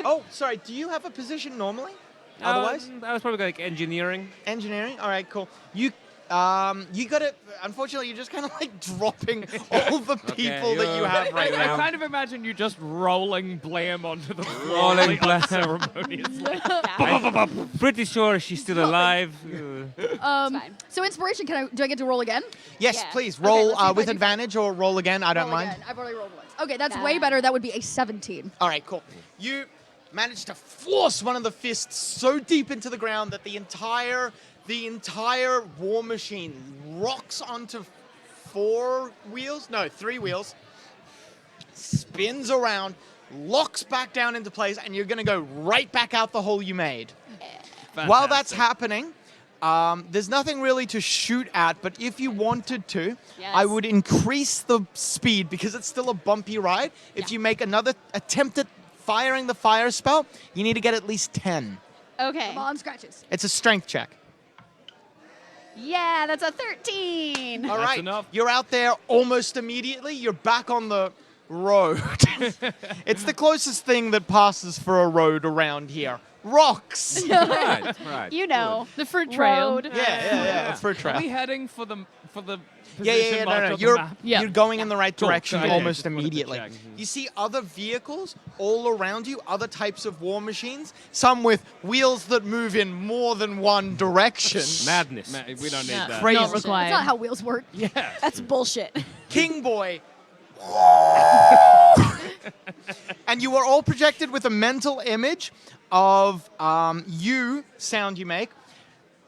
Oh, sorry. Do you have a position normally? Otherwise? I was probably like engineering. Engineering? All right, cool. You got it. Unfortunately, you're just kind of like dropping all the people that you you're- have right I now. kind of imagine you just rolling Blam onto the floor. Rolling really Blam. unceremoniously. I'm pretty sure she's still alive. fine. So inspiration, do I get to roll again? Yes, Yeah. please Okay, roll let's see if I with do- advantage or roll again. I don't Roll mind. again. I've already rolled once. Okay, that's way Bad. better. That would be a 17. All right, cool. You managed to force one of the fists so deep into the ground that the entire war machine rocks onto 3 wheels, spins around, locks back down into place, and you're going to go right back out the hole you made. While that's happening, there's nothing really to shoot at, but if you wanted to, I Yes. would increase the speed because it's still a bumpy ride. If Yeah. you make another attempt at firing the fire spell, you need to get at least 10. Okay. Come on, scratches. It's a strength check. Yeah, that's a 13. All That's right, enough. you're out there almost immediately. You're back on the road. It's the closest thing that passes for a road around here. Rocks. Right, right. You know. The fruit trail. Road. Yeah, it's for a Are trap. we heading for the Yeah, position marked no. on the You're map? Yeah. you're going in the right Cool. direction Okay, almost just wanted to immediately. check. You see other vehicles all around you, other types of war machines, some with wheels that move in more than one direction. Madness. We don't need No. that. Crazy. Not That's required. not how wheels work. Yeah. That's bullshit. King Boy. And you are all projected with a mental image of sound you make,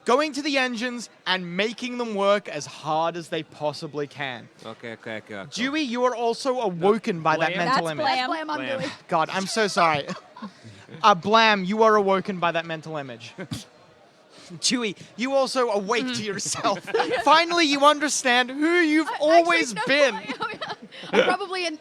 going to the engines and making them work as hard as they possibly can. Okay. Dewey, you are also awoken by that Blam. mental That's image. Blam. Blam, I'm Blam. doing. God, I'm so sorry. Blam, you are awoken by that mental image. Dewey, you also awake to yourself. Finally, you understand who you've always Actually, no, been. I'm probably in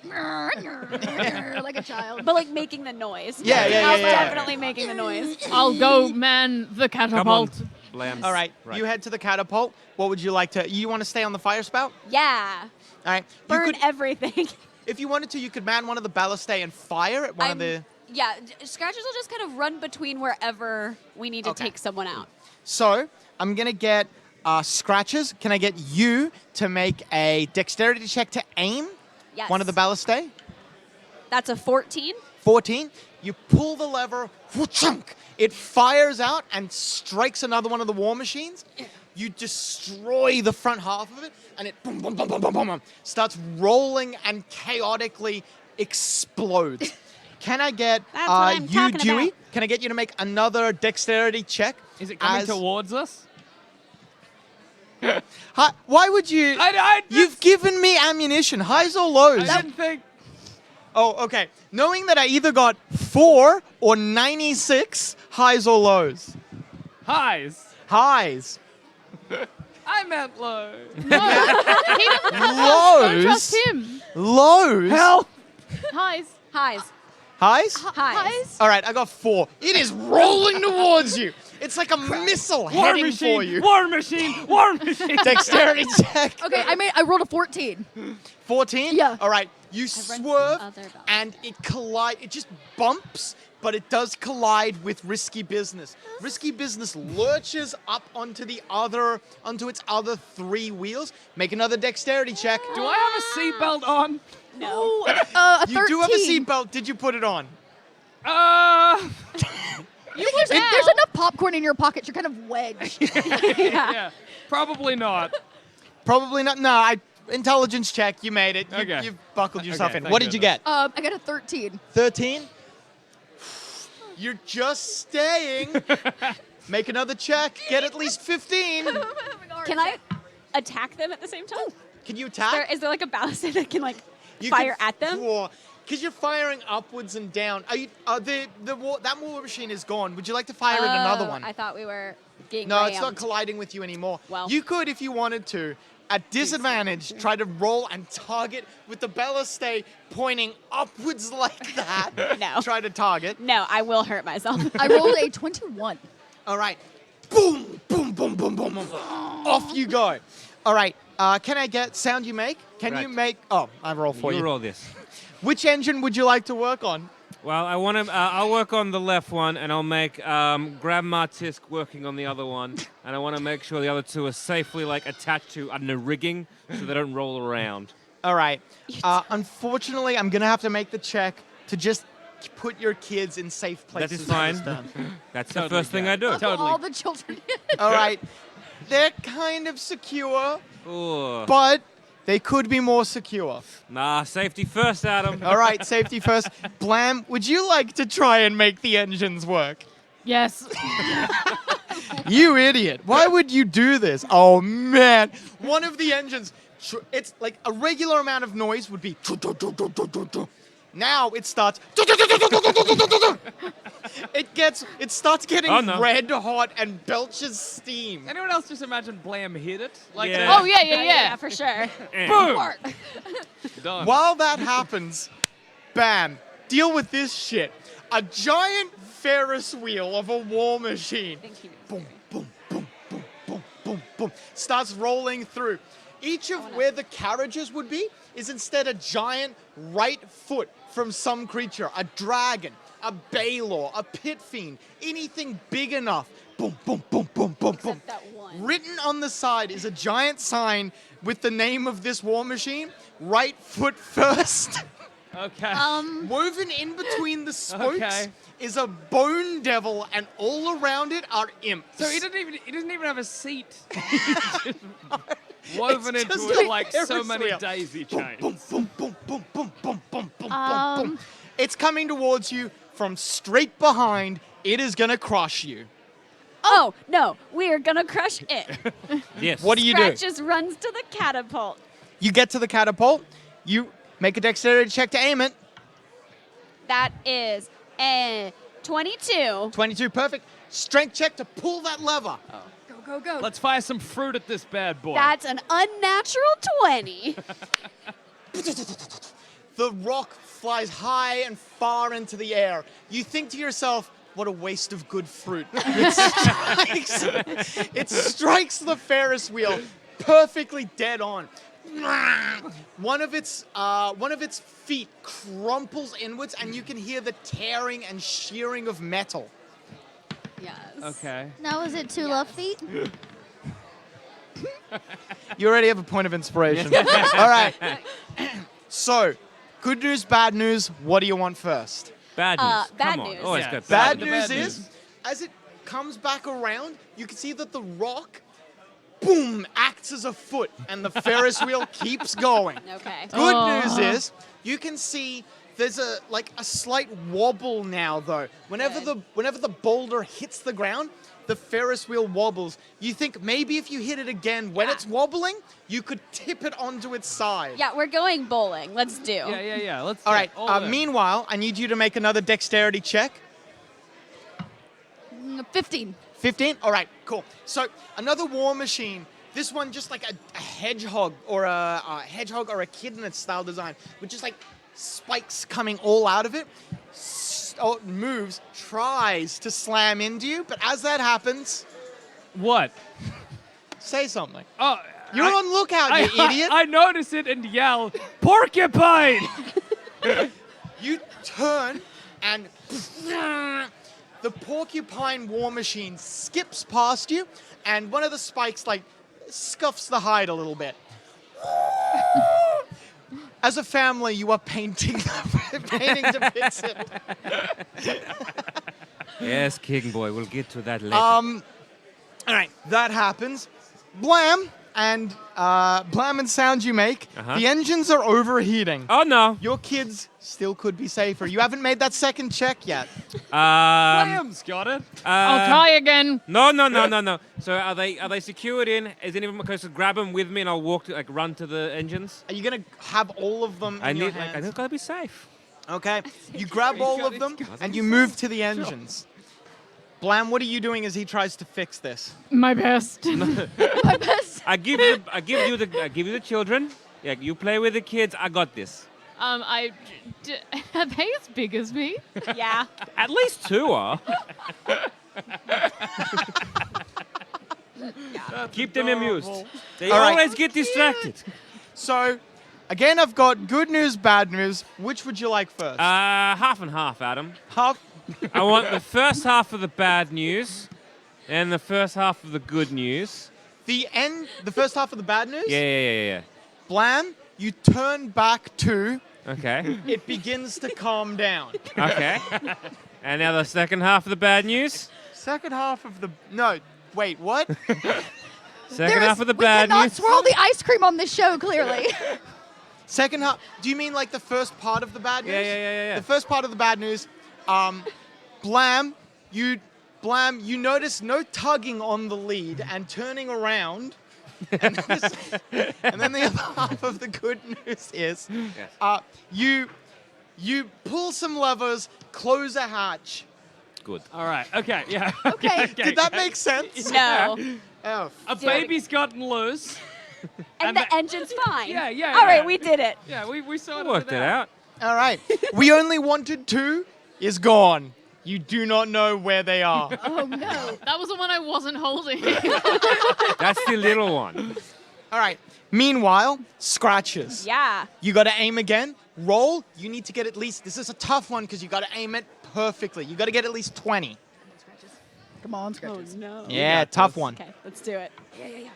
like a child. But like making the noise. Yeah. I was definitely making the noise. I'll go man the Come on. catapult. Blam. All right, you head to the catapult. What would you like to? You want to stay on the fire spout? Yeah. All right. Burn You could, everything. if you wanted to, you could man one of the balustrade and fire at one of the. Yeah, Scratches will just kind of run between wherever we need to Okay. take someone out. So I'm gonna get scratches. Can I get you to make a dexterity check to aim Yes. one of the balustrade? That's a 14. 14. You pull the lever. Wha-chunk! It fires out and strikes another one of the war machines. You destroy the front half of it, and it boom, boom, boom, boom, boom, boom, boom, starts rolling and chaotically explodes. Can I get That's what I'm you, talking Dewey? about. Can I get you to make another dexterity check? Is it coming as- towards us? Hi, why would you? You've given me ammunition. Highs or lows? I didn't think. Oh, okay. Knowing that I either got 4 or 96, highs or lows? Highs. Highs. I meant low. Don't trust Lows. him. Lows. Help! Highs. Highs. Highs? Highs. All right, I got 4. It is rolling towards you. It's like a missile War heading machine. for you. War machine. War machine. Dexterity check. Okay, I rolled a 14. 14? Yeah. All right, you run some swerve other belt. and it it just bumps, but it does collide with Risky Business. Risky Business lurches up onto its other 3 wheels. Make another dexterity check. Do I have a seatbelt on? No. A 13. You do have a seatbelt. Did you put it on? There's enough popcorn in your pocket. You're kind of wedged. Yeah. Probably not. Probably not. No, intelligence check. You made it. Okay. You've buckled yourself Okay, in. thank What did you goodness. get? I got a 13. 13? You're just staying. Make another check. Get at least 15. Can I attack them at the same time? Can you attack? Is there like a ballista that can like You fire can at them? Because you're firing upwards and down. Are you, that war machine is gone. Would you like to fire at another one? I thought we were. Getting No, it's not rammed. colliding with you anymore. Well. You could, if you wanted to, at disadvantage, try to roll and target with the ballista pointing upwards like that. No. Try to target. No, I will hurt myself. I rolled a 21. All right. Boom, boom, boom, boom, boom, boom. Off you go. All right. Can I get sound you make? Can you Right. make? Oh, I roll for you. You roll this. Which engine would you like to work on? Well, I want to. I'll work on the left one, and I'll make Grandma Tisk working on the other one, and I want to make sure the other two are safely like attached to rigging, so they don't roll around. All right. Unfortunately, I'm gonna have to make the check to just put your kids in safe That places. is fine. for this turn. That's Totally the first thing got I it. do. Totally. All the children. All right. They're kind of secure, Ooh. but they could be more secure. Nah, safety first, Adam. All right, safety first. Blam, would you like to try and make the engines work? Yes. You idiot. Why would you do this? Oh, man. One of the engines, it's like a regular amount of noise would be. Now it starts. It starts getting Oh, no. red hot and belches steam. Anyone else just imagine Blam hit it? Like Yeah. Oh, yeah, Yeah, for sure. boom! Done. While that happens, bam, deal with this shit. A giant Ferris wheel of a war machine. Boom, boom, boom, boom, boom, boom, boom. Starts rolling through. Each of where the carriages would be is instead a giant right foot from some creature. A dragon, a Baylor, a pit fiend, anything big enough. Boom, boom, boom, boom, boom, boom. Except that one. Written on the side is a giant sign with the name of this war machine, right foot first. Okay. Woven in between the spokes Okay. is a bone devil, and all around it are imps. So he doesn't even have a seat. Woven It's into just it a like so Ferris many wheel. daisy Boom, chains. boom, boom, boom, boom, boom, boom, boom, boom, boom, boom. It's coming towards you from straight behind. It is gonna crush you. Oh, no, we're gonna crush it. Yes. What do you do? Scratch just runs to the catapult. You get to the catapult. You make a dexterity check to aim it. That is a 22. 22, perfect. Strength check to pull that lever. Go, go, go. Let's fire some fruit at this bad boy. That's an unnatural 20. The rock flies high and far into the air. You think to yourself, what a waste of good fruit. It strikes the Ferris wheel perfectly dead on. One of its feet crumples inwards, and you can hear the tearing and shearing of metal. Yes. okay. Now is it 2 left feet? You already have a point of inspiration. All right. So, good news, bad news. What do you want first? Bad news. bad Come on. news. Always Yeah. go Bad Bad the news bad is, news. as it comes back around, you can see that the rock, boom, acts as a foot, and the Ferris wheel keeps going. Okay. Good Oh. news is, you can see there's a slight wobble now, though. Whenever the boulder hits the ground, the Ferris wheel wobbles. You think maybe if you hit it again when Yeah. it's wobbling, you could tip it onto its side. Yeah, we're going bowling. Let's do. Yeah. Let's. All right. in. Meanwhile, I need you to make another dexterity check. 15. 15? All right, cool. So another war machine. This one just like a hedgehog or a hedgehog or echidna style design with just like spikes coming all out of it. It moves, tries to slam into you, but as that happens, What? say something. Oh. You're on lookout, you idiot. I notice it and yell, porcupine! You turn and the porcupine war machine skips past you, and one of the spikes like scuffs the hide a little bit. As a family, you are painting to fix it. Yes, King Boy. We'll get to that later. All right, that happens. Blam and sound you make. Uh-huh. The engines are overheating. oh no. Your kids still could be safer. You haven't made that second check yet. Blam's got it. I'll try again. No. So are they secured in? Is anyone supposed to grab them with me and I'll walk to run to the engines? Are you gonna have all of them in your hands? I think gotta be safe. Okay, you grab all of them and you move to the engines. Blam, what are you doing as he tries to fix this? My best. My best. I give you the children. Yeah, you play with the kids. I got this. Are they as big as me? Yeah. At least 2 are. Keep them amused. They All right. always get distracted. So, again, I've got good news, bad news. Which would you like first? Half and half, Adam. Half. I want the first half of the bad news and the first half of the good news. The first half of the bad news? Yeah. Blam, you turn back to, Okay. it begins to calm down. Okay. And now the second half of the bad news. Second half of the, no, wait, what? Second half of the bad We cannot news. swirl the ice cream on this show, clearly. Second half, do you mean like the first part of the bad news? Yeah. The first part of the bad news, Blam, you notice no tugging on the lead and turning around. And then the other half of the good news is, you pull some levers, close a hatch. Good. All right. Okay. Yeah. Okay. Did that make sense? No. Oh, A baby's gotten loose. And the engine's fine. Yeah. All right, we did it. Yeah, we sorted Worked it out. all right. We only wanted 2 is gone. You do not know where they are. Oh, no. That was the one I wasn't holding. That's the little one. All right. Meanwhile, scratches. Yeah. You got to aim again. Roll. You need to get at least. This is a tough one because you got to aim it perfectly. You got to get at least 20. Come on, Scratches. no. Yeah, tough one. Okay, let's do it. Yeah.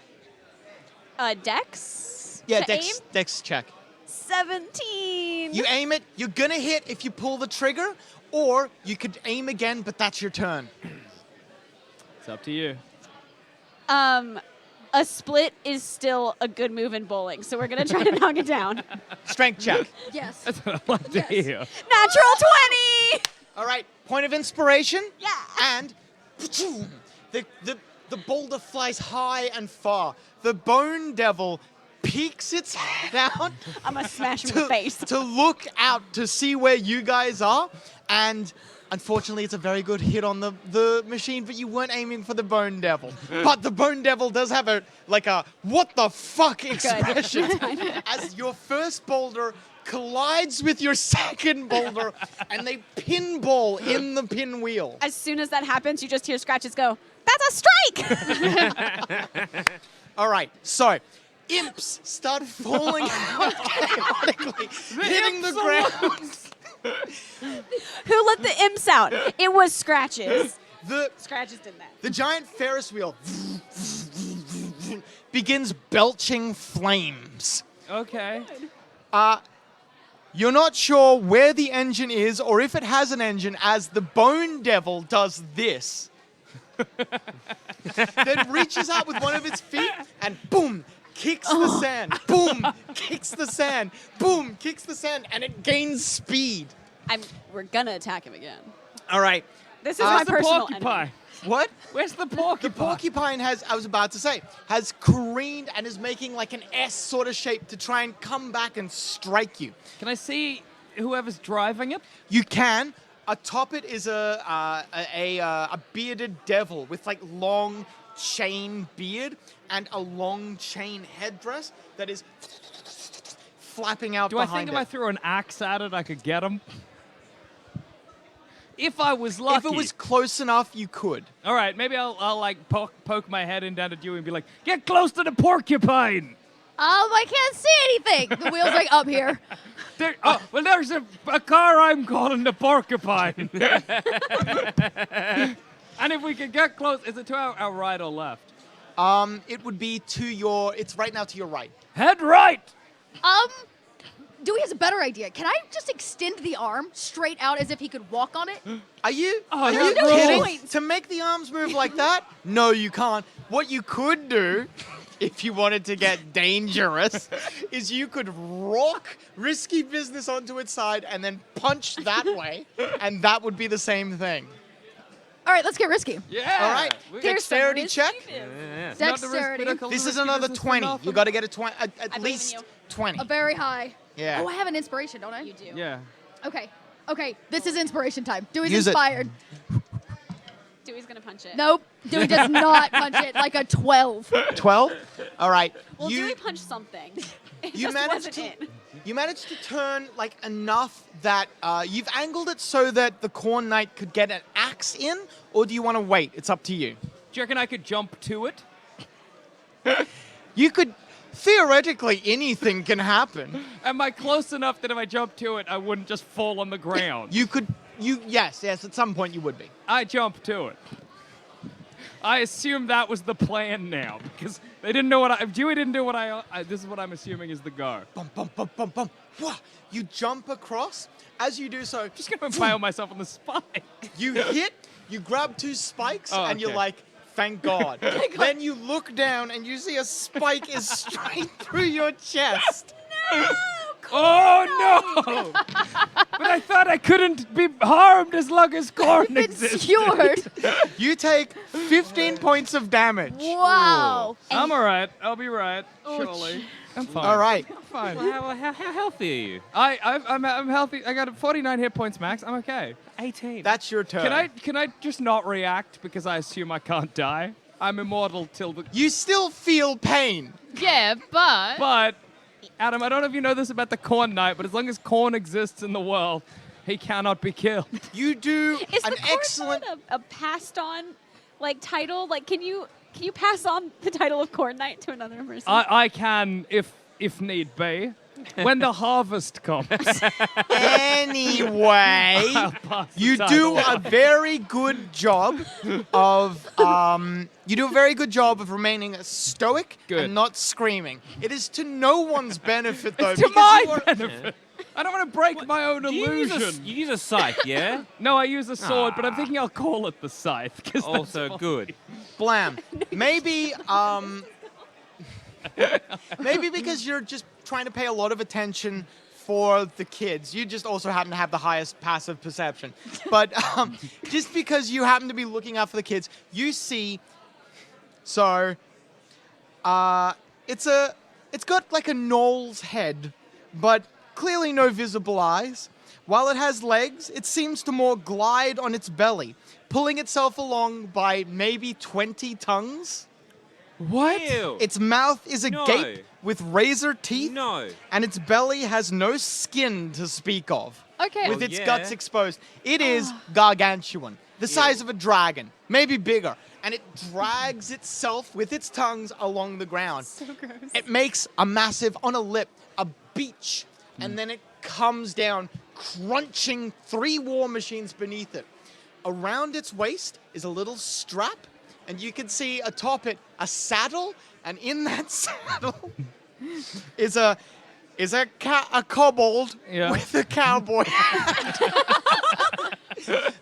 Dex? Yeah, to aim? Dex check. 17. You aim it. You're gonna hit if you pull the trigger, or you could aim again, but that's your turn. It's up to you. A split is still a good move in bowling, so we're gonna try to knock it down. Strength check. Yes. That's what I like to hear. Natural 20. All right. Point of inspiration. Yeah. And the boulder flies high and far. The bone devil peeks its head out I'm gonna smash him in the face. to look out to see where you guys are. And unfortunately, it's a very good hit on the machine, but you weren't aiming for the bone devil. But the bone devil does have a what the fuck expression as your first boulder collides with your second boulder and they pinball in the pinwheel. As soon as that happens, you just hear Scratches go, "That's a strike!" All right, so imps start falling out chaotically, hitting the ground. Who let the imps out? It was Scratches. Scratches did that. The giant Ferris wheel begins belching flames. Okay. You're not sure where the engine is or if it has an engine as the bone devil does this. Then reaches out with one of its feet and boom, kicks the sand. Boom, kicks the sand. Boom, kicks the sand, and it gains speed. We're gonna attack him again. All right. This is my Where's the personal porcupine? enemy. What? Where's the The porcupine? porcupine has careened and is making like an S sort of shape to try and come back and strike you. Can I see whoever's driving it? You can. Atop it is a bearded devil with like long chain beard and a long chain headdress that is flapping out Do I behind think if I it. threw an axe at it, I could get him? If I was lucky. If it was close enough, you could. All right, maybe I'll like poke my head in down to Dewey and be like, "Get close to the porcupine." I can't see anything. The wheel's like up here. Well, there's a car I'm calling the porcupine. And if we could get close, is it to our right or left? It would be it's right now to your right. Head right. Dewey has a better idea. Can I just extend the arm straight out as if he could walk on it? Are you you're kidding? wrong. To make the arms move like that? No, you can't. What you could do, if you wanted to get dangerous, is you could rock risky business onto its side and then punch that way, and that would be the same thing. All right, let's get risky. Yeah. All right. We- Here's some Dexterity risky check. business. Not the risk, Dexterity. but a This is risky another business for 20. nothing. You got to get a 20, at believe in least you. 20. A very high. Yeah. Oh, I have an inspiration, don't I? You do. Yeah. Okay. Okay. This is inspiration time. Dewey's Use it. inspired. Dewey's gonna punch it. Nope. Dewey does not punch it like a 12. 12. All right. Well, Dewey punched something. It you just managed wasn't to it. you managed to turn like enough that you've angled it so that the Corn Knight could get an axe in, or do you want to wait? It's up to you. Do you reckon I could jump to it? You could theoretically anything can happen. Am I close enough that if I jump to it, I wouldn't just fall on the ground? Yes, at some point you would be. I jump to it. I assume that was the plan now because they didn't know what Dewey didn't do what this is what I'm assuming is the go. Bum bum bum bum bum. Wah! You jump across. As you do so, Just gonna impale myself on the spike. you hit. You grab 2 spikes, Oh, and you're okay. like, "Thank God." Then you look down, and you see a spike is straight through your chest. Oh no! But I thought I couldn't be harmed as long as corn It's exists. cured. You take 15 points of damage. Wow. I'm alright. I'll be right. Surely. I'm fine. All right. I'm fine. Well, how healthy are you? I'm healthy. I got 49 hit points max. I'm okay. 18. That's your turn. Can I just not react because I assume I can't die? I'm immortal till the. You still feel pain. Yeah, but But Adam, I don't know if you know this about the Corn Knight, but as long as corn exists in the world, he cannot be killed. You do Is an the Corn excellent. Knight a passed on title? Like, can you pass on the title of Corn Knight to another person? I can if need be. When the harvest comes, Anyway, I'll pass the you do title a on. very good job of remaining stoic Good. and not screaming. It is to no one's benefit though. to because my you are- benefit. I don't want to break my own illusion. You use a scythe, yeah? No, I use a sword, but I'm thinking I'll call it the scythe. 'Cause Also that's good. Blam. Maybe maybe because you're just trying to pay a lot of attention for the kids. You just also happen to have the highest passive perception. But just because you happen to be looking out for the kids, you see. So, it's got like a knoll's head, but clearly no visible eyes. While it has legs, it seems to more glide on its belly, pulling itself along by maybe 20 tongues. What? Ew. Its mouth is No. agape with razor teeth, No. and its belly has no skin to speak of, okay. with Well, its yeah. guts exposed. It is gargantuan, the size of a dragon, maybe bigger, and it drags itself with its tongues along the ground. so gross. It makes a massive, on a lip, a beach, and then it comes down, crunching 3 war machines beneath it. Around its waist is a little strap, and you can see atop it a saddle, and in that saddle is a kobold Yeah. with a cowboy hat.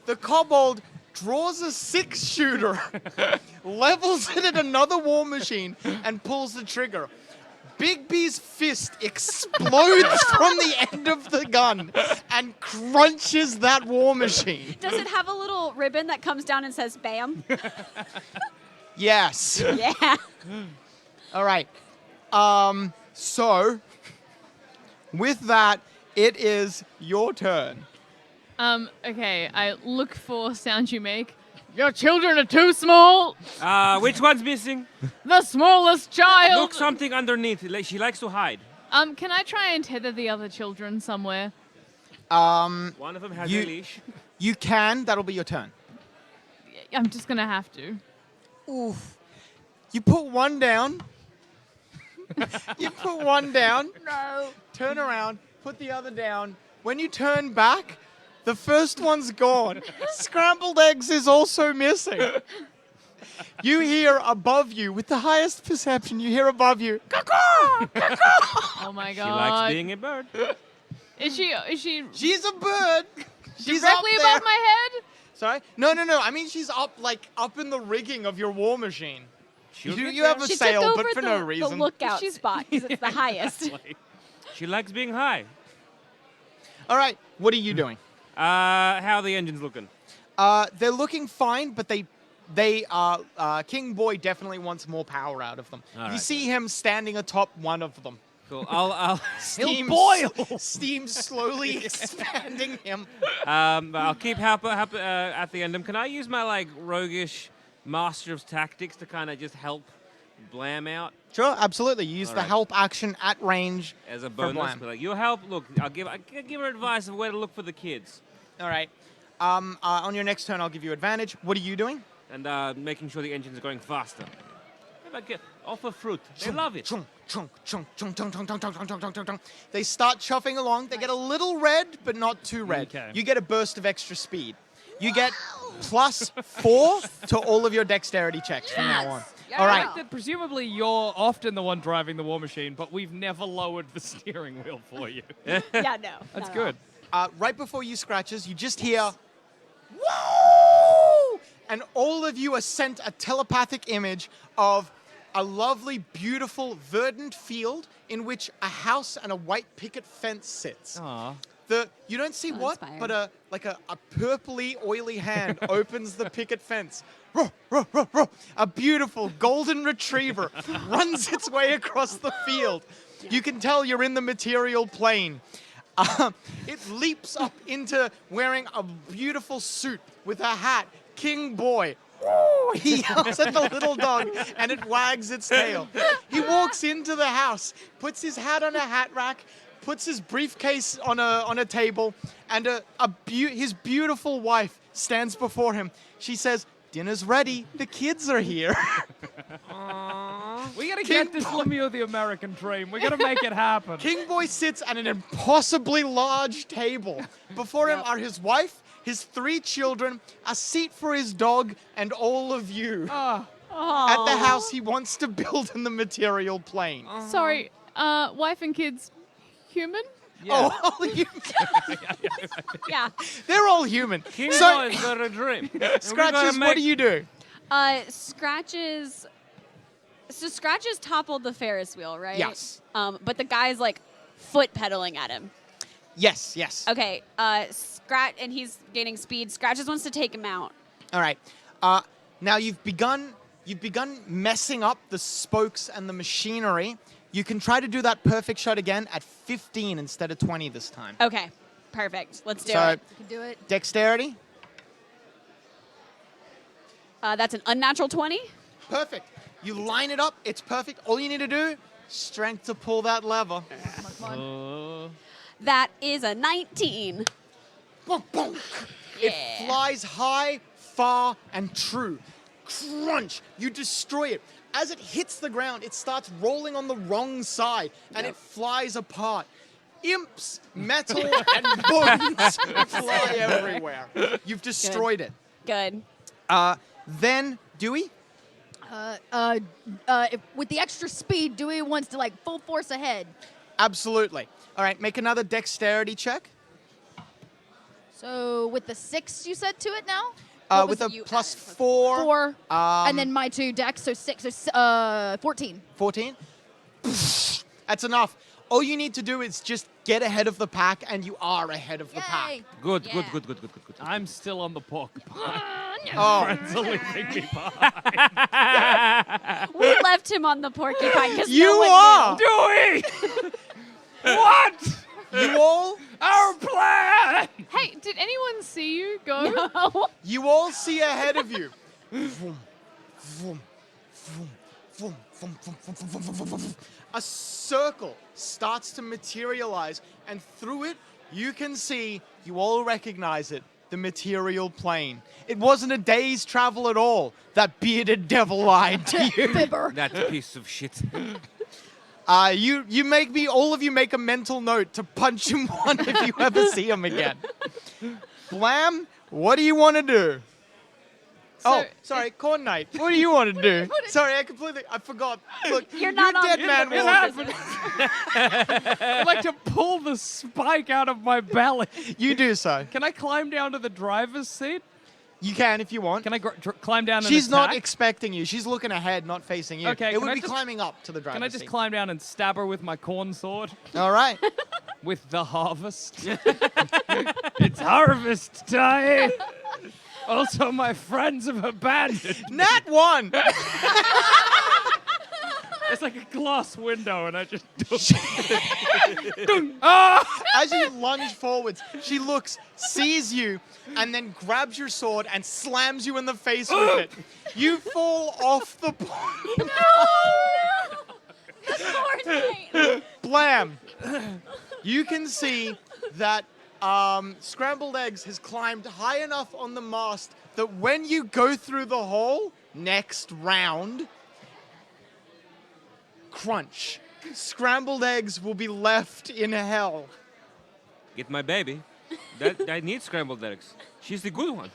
The kobold draws a 6-shooter, levels it at another war machine, and pulls the trigger. Big B's fist explodes from the end of the gun and crunches that war machine. Does it have a little ribbon that comes down and says "Bam"? Yes. Yeah. All right. So, with that, it is your turn. Okay, I look for sound you make. Your children are too small. Which one's missing? The smallest child. Look, something underneath. She likes to hide. Can I try and tether the other children somewhere? One of them has You- a leash. You can. That'll be your turn. I'm just gonna have to. Oof. You put one down. You put one down. No. Turn around. Put the other down. When you turn back, the first one's gone. Scrambled eggs is also missing. You hear above you, with the highest perception, you hear above you, "Caw-caw! Oh my She god. likes being a bird. Is she She's a bird. She's directly up there. above my head? Sorry? No. I mean, she's up in the rigging of your war machine. She'll You get have a She sail, took but over for the, no the reason. lookout She's- spot because it's the highest. She likes being high. All right, what are you doing? How are the engines looking? They're looking fine, but King Boy definitely wants more power out of them. All You right. see him standing atop one of them. Cool. I'll Steam boil. Steam slowly expanding him. but I'll keep at the end. Can I use my like roguish master of tactics to kind of just help Blam out Sure, absolutely. Use the Alright. help action at range. as a For bonus? Blam. But like, you'll help. Look, I'll give her advice of where to look for the kids, All right. On your next turn, I'll give you advantage. What are you doing? and making sure the engines are going faster. Offer fruit. They love it. Chunk, chunk, chunk, chunk, chunk, chunk, chunk, chunk, chunk, chunk, chunk, chunk. They start chuffing along. They get a little red, but not too red. Okay. You get a burst of extra speed. You get +4 to all of your dexterity checks from now on. Yeah. All right. That presumably you're often the one driving the war machine, but we've never lowered the steering wheel for you. Yeah, no. That's not at good. Right before you scratches, you just hear, woo! And all of you are sent a telepathic image of a lovely, beautiful, verdant field in which a house and a white picket fence sits. Aw. You don't see Oh, what, inspired. but a purpley, oily hand opens the picket fence. Ruh, ruh, ruh, ruh. A beautiful golden retriever runs its way across the field. You can tell you're in the material plane. It leaps up into wearing a beautiful suit with a hat. King Boy. Woo! He yells at the little dog, and it wags its tail. He walks into the house, puts his hat on a hat rack, puts his briefcase on a table, and his beautiful wife stands before him. She says, "Dinner's ready. The kids are here." We gotta get this Lemieux the American dream. We gotta make it happen. King Boy sits at an impossibly large table. Before him are his wife, his 3 children, a seat for his dog, and all of you. Ah, At the house he wants to build in the material plane. Sorry, wife and kids, human? yeah. Oh, all human. Yeah. They're all human. King So, Boy's got a dream. Scratches, what do you do? Scratches. So Scratches toppled the Ferris wheel, right? Yes. But the guy's like foot pedaling at him. Yes, yes. Okay. And he's gaining speed. Scratches wants to take him out. All right. Now you've begun messing up the spokes and the machinery. You can try to do that perfect shot again at 15 instead of 20 this time. Okay. Perfect. Let's do So it. You can do it. dexterity, That's an unnatural 20. perfect. You line it up. It's perfect. All you need to do, strength to pull that lever. Come on. That is a 19. Bonk, bonk. Yeah. It flies high, far, and true. Crunch! You destroy it. As it hits the ground, it starts rolling on the wrong side, and it flies apart. Imps, metal, and bones fly everywhere. You've destroyed it. Good. Then, Dewey? With the extra speed, Dewey wants to like full force ahead. Absolutely. All right, make another dexterity check. So with the 6 you said to it now? What With was a it you plus added? 4. 4. And then my 2 dex, so 6, so 14. 14. That's enough. All you need to do is just get ahead of the pack, and you are ahead of the pack. Yay! Good, Yeah. good, good, good, good, good, good. I'm still on the porcupine. Oh, Friends are leaving me behind. We left him on the porcupine because you no one are! Dewey! What? You all? Our plan! Hey, did anyone see you go? knew. You all see ahead of you. Vroom, vroom, vroom, vroom, vroom, vroom, vroom, vroom, vroom, vroom, vroom. A circle starts to materialize, and through it, you can see, you all recognize it, the material plane. It wasn't a day's travel at all. That bearded devil lied to you. Fibber. That piece of shit. You make me, all of you make a mental note to punch him one if you ever see him again. Blam, what do you want to do? Oh, sorry, Corn Knight. What do you want to do? Sorry, I forgot. Look, You're not on dead the man It walking. happened. I'd like to pull the spike out of my belly. You do so. Can I climb down to the driver's seat? You can if you want. Can I climb down and She's not attack? expecting you. She's looking ahead, not facing you. Okay, It can would I be just- climbing up to the driver's Can I just seat. climb down and stab her with my corn sword? All right. With the harvest? It's harvest time! Also, my friends have abandoned. Nat 1. It's like a glass window, and I just. As you lunge forwards, she looks, sees you, and then grabs your sword and slams you in the face with it. You fall off the Blam! You can see that Scrambled Eggs has climbed high enough on the mast that when you go through the hole, next round, crunch. Scrambled Eggs will be left in hell. Get my baby. I need scrambled eggs. She's the good one.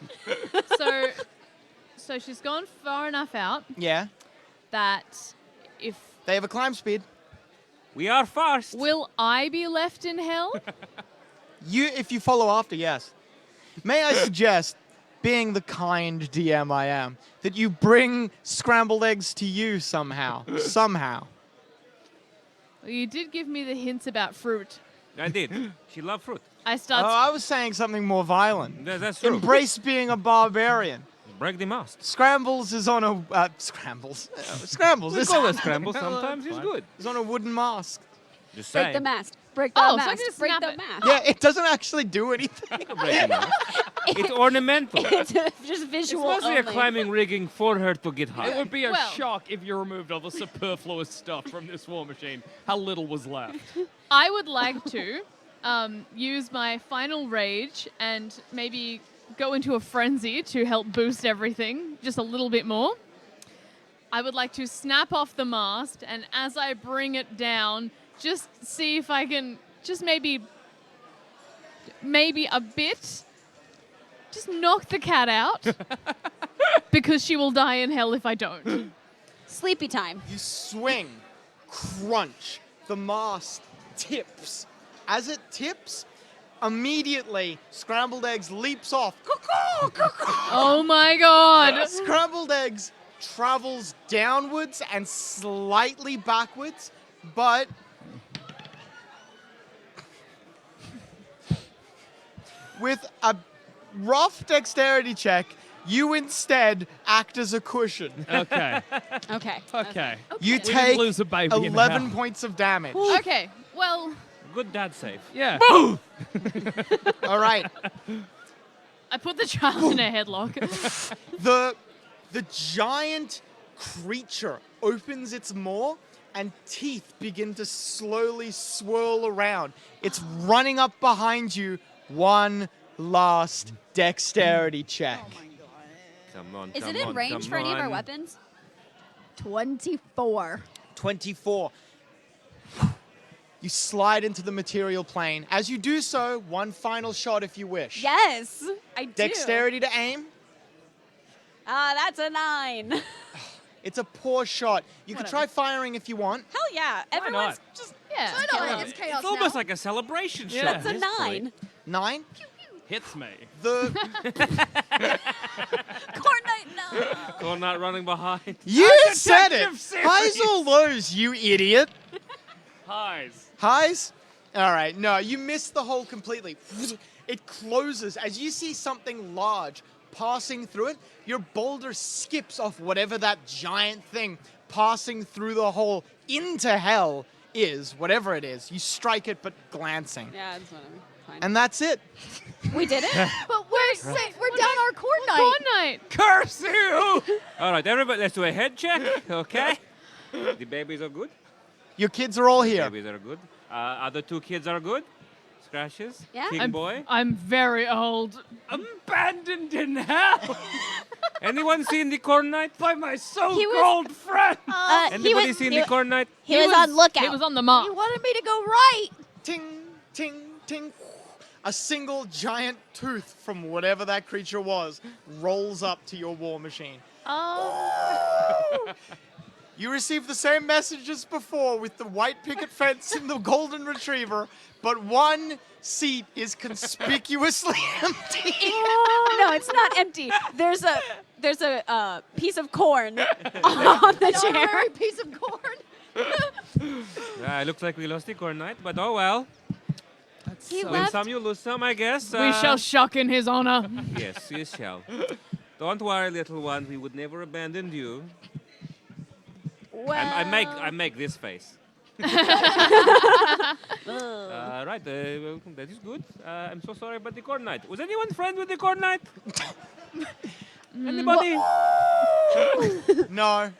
So she's gone far enough out Yeah, that if they have a climb speed. We are fast. will I be left in hell? If you follow after, yes. May I suggest, being the kind DM I am, that you bring Scrambled Eggs to you somehow. Somehow. Well, you did give me the hints about fruit. I did. She loved fruit. I Oh, start. I was saying something more violent. That's true. Embrace being a barbarian. Break the mast. Scrambles is on a Scrambles. Scrambles We is call it scramble. Sometimes it's good. on a wooden mask. Just Break saying. the mast. Break the Oh, so I mast. can just Break snap the it. mast. Yeah, it doesn't actually do anything. Break the mast. It's ornamental. It's just It's visual mostly a only. climbing rigging for her to get It high. would be a Well- shock if you removed all the superfluous stuff from this war machine. How little was left. I would like to use my final rage and maybe go into a frenzy to help boost everything just a little bit more. I would like to snap off the mast, and as I bring it down, just see if I can just maybe a bit, just knock the cat out because she will die in hell if I don't. Sleepy time. You swing, crunch, the mast tips. As it tips, immediately Scrambled Eggs leaps off. Cuckoo, cuckoo. Oh my god! Scrambled Eggs travels downwards and slightly backwards, but with a rough dexterity check, you instead act as a cushion. Okay. Okay. Okay. You We didn't take lose a baby in 11 hell. points of damage. Okay, well, Good dad save. Yeah. All right. I put the child in a headlock. The giant creature opens its maw and teeth begin to slowly swirl around. It's running up behind you. One last dexterity check. Come on. Is come it in on, range come for any of our on. weapons? 24. 24. You slide into the material plane. As you do so, one final shot if you wish. Yes, I do. Dexterity to aim. That's a 9. It's a poor shot. You could try firing if you want. Hell yeah. Everyone's not? just Yeah. I know, it's chaos It's almost now. like a celebration Yeah. shot. That's at a this point. 9. 9. Hits me. The Corn Knight, no. Or not running behind. You said it. detective series. Highs or lows, you idiot. Highs. Highs? All right. No, you missed the hole completely. It closes as you see something large passing through it. Your boulder skips off whatever that giant thing passing through the hole into hell is, whatever it is. You strike it, but glancing. Yeah, that's whatever. Fine. And that's it. We did it? But we're down our corn night. Corn night. Curse you! All right, everybody, let's do a head check, okay? The babies are good. Your kids are all here. Babies are good. Other two kids are good. Scratches. Yeah. King boy. I'm very old. Abandoned in hell Anyone seen the corn knight? by my He was- so-called friend. Anybody seen the corn knight? He was on lookout. It was on the mark. You wanted me to go right. Ting, ting, ting. A single giant tooth from whatever that creature was rolls up to your war machine. Oh. You receive the same message as before with the white picket fence and the golden retriever, but one seat is conspicuously empty. No, it's not empty. There's a piece of corn on the chair. Honorary piece of corn. It looks like we lost the corn knight, but oh well. He Win left. some, you lose some, I guess. We shall shock in his honor. Yes, you shall. Don't worry, little one. We would never abandon you. I make this face. Right, that is good. I'm so sorry about the corn knight. Was anyone friend with the corn knight? Anybody? No.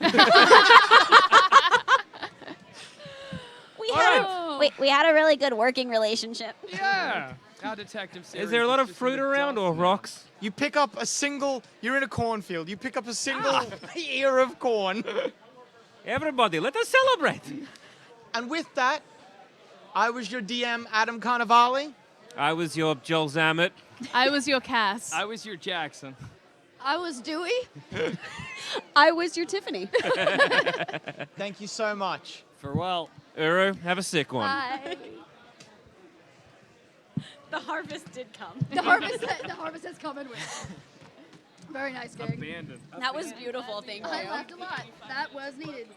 We had a really good working relationship. Yeah. Our detective series. Is there a lot of just fruit in the around or dumps now. rocks? You pick up a single. You're in a cornfield. You pick up a single ear of corn. Everybody, let us celebrate. And with that, I was your DM, Adam Carnivale. I was your Joel Zammett. I was your Cass. I was your Jackson. I was Dewey. I was your Tiffany. Thank you so much. Farewell. Uru, have a sick one. Bye. The harvest did come. The harvest has come in with. Very nice, gang. Abandoned. That was beautiful. Thank you. I laughed a lot. That was needed.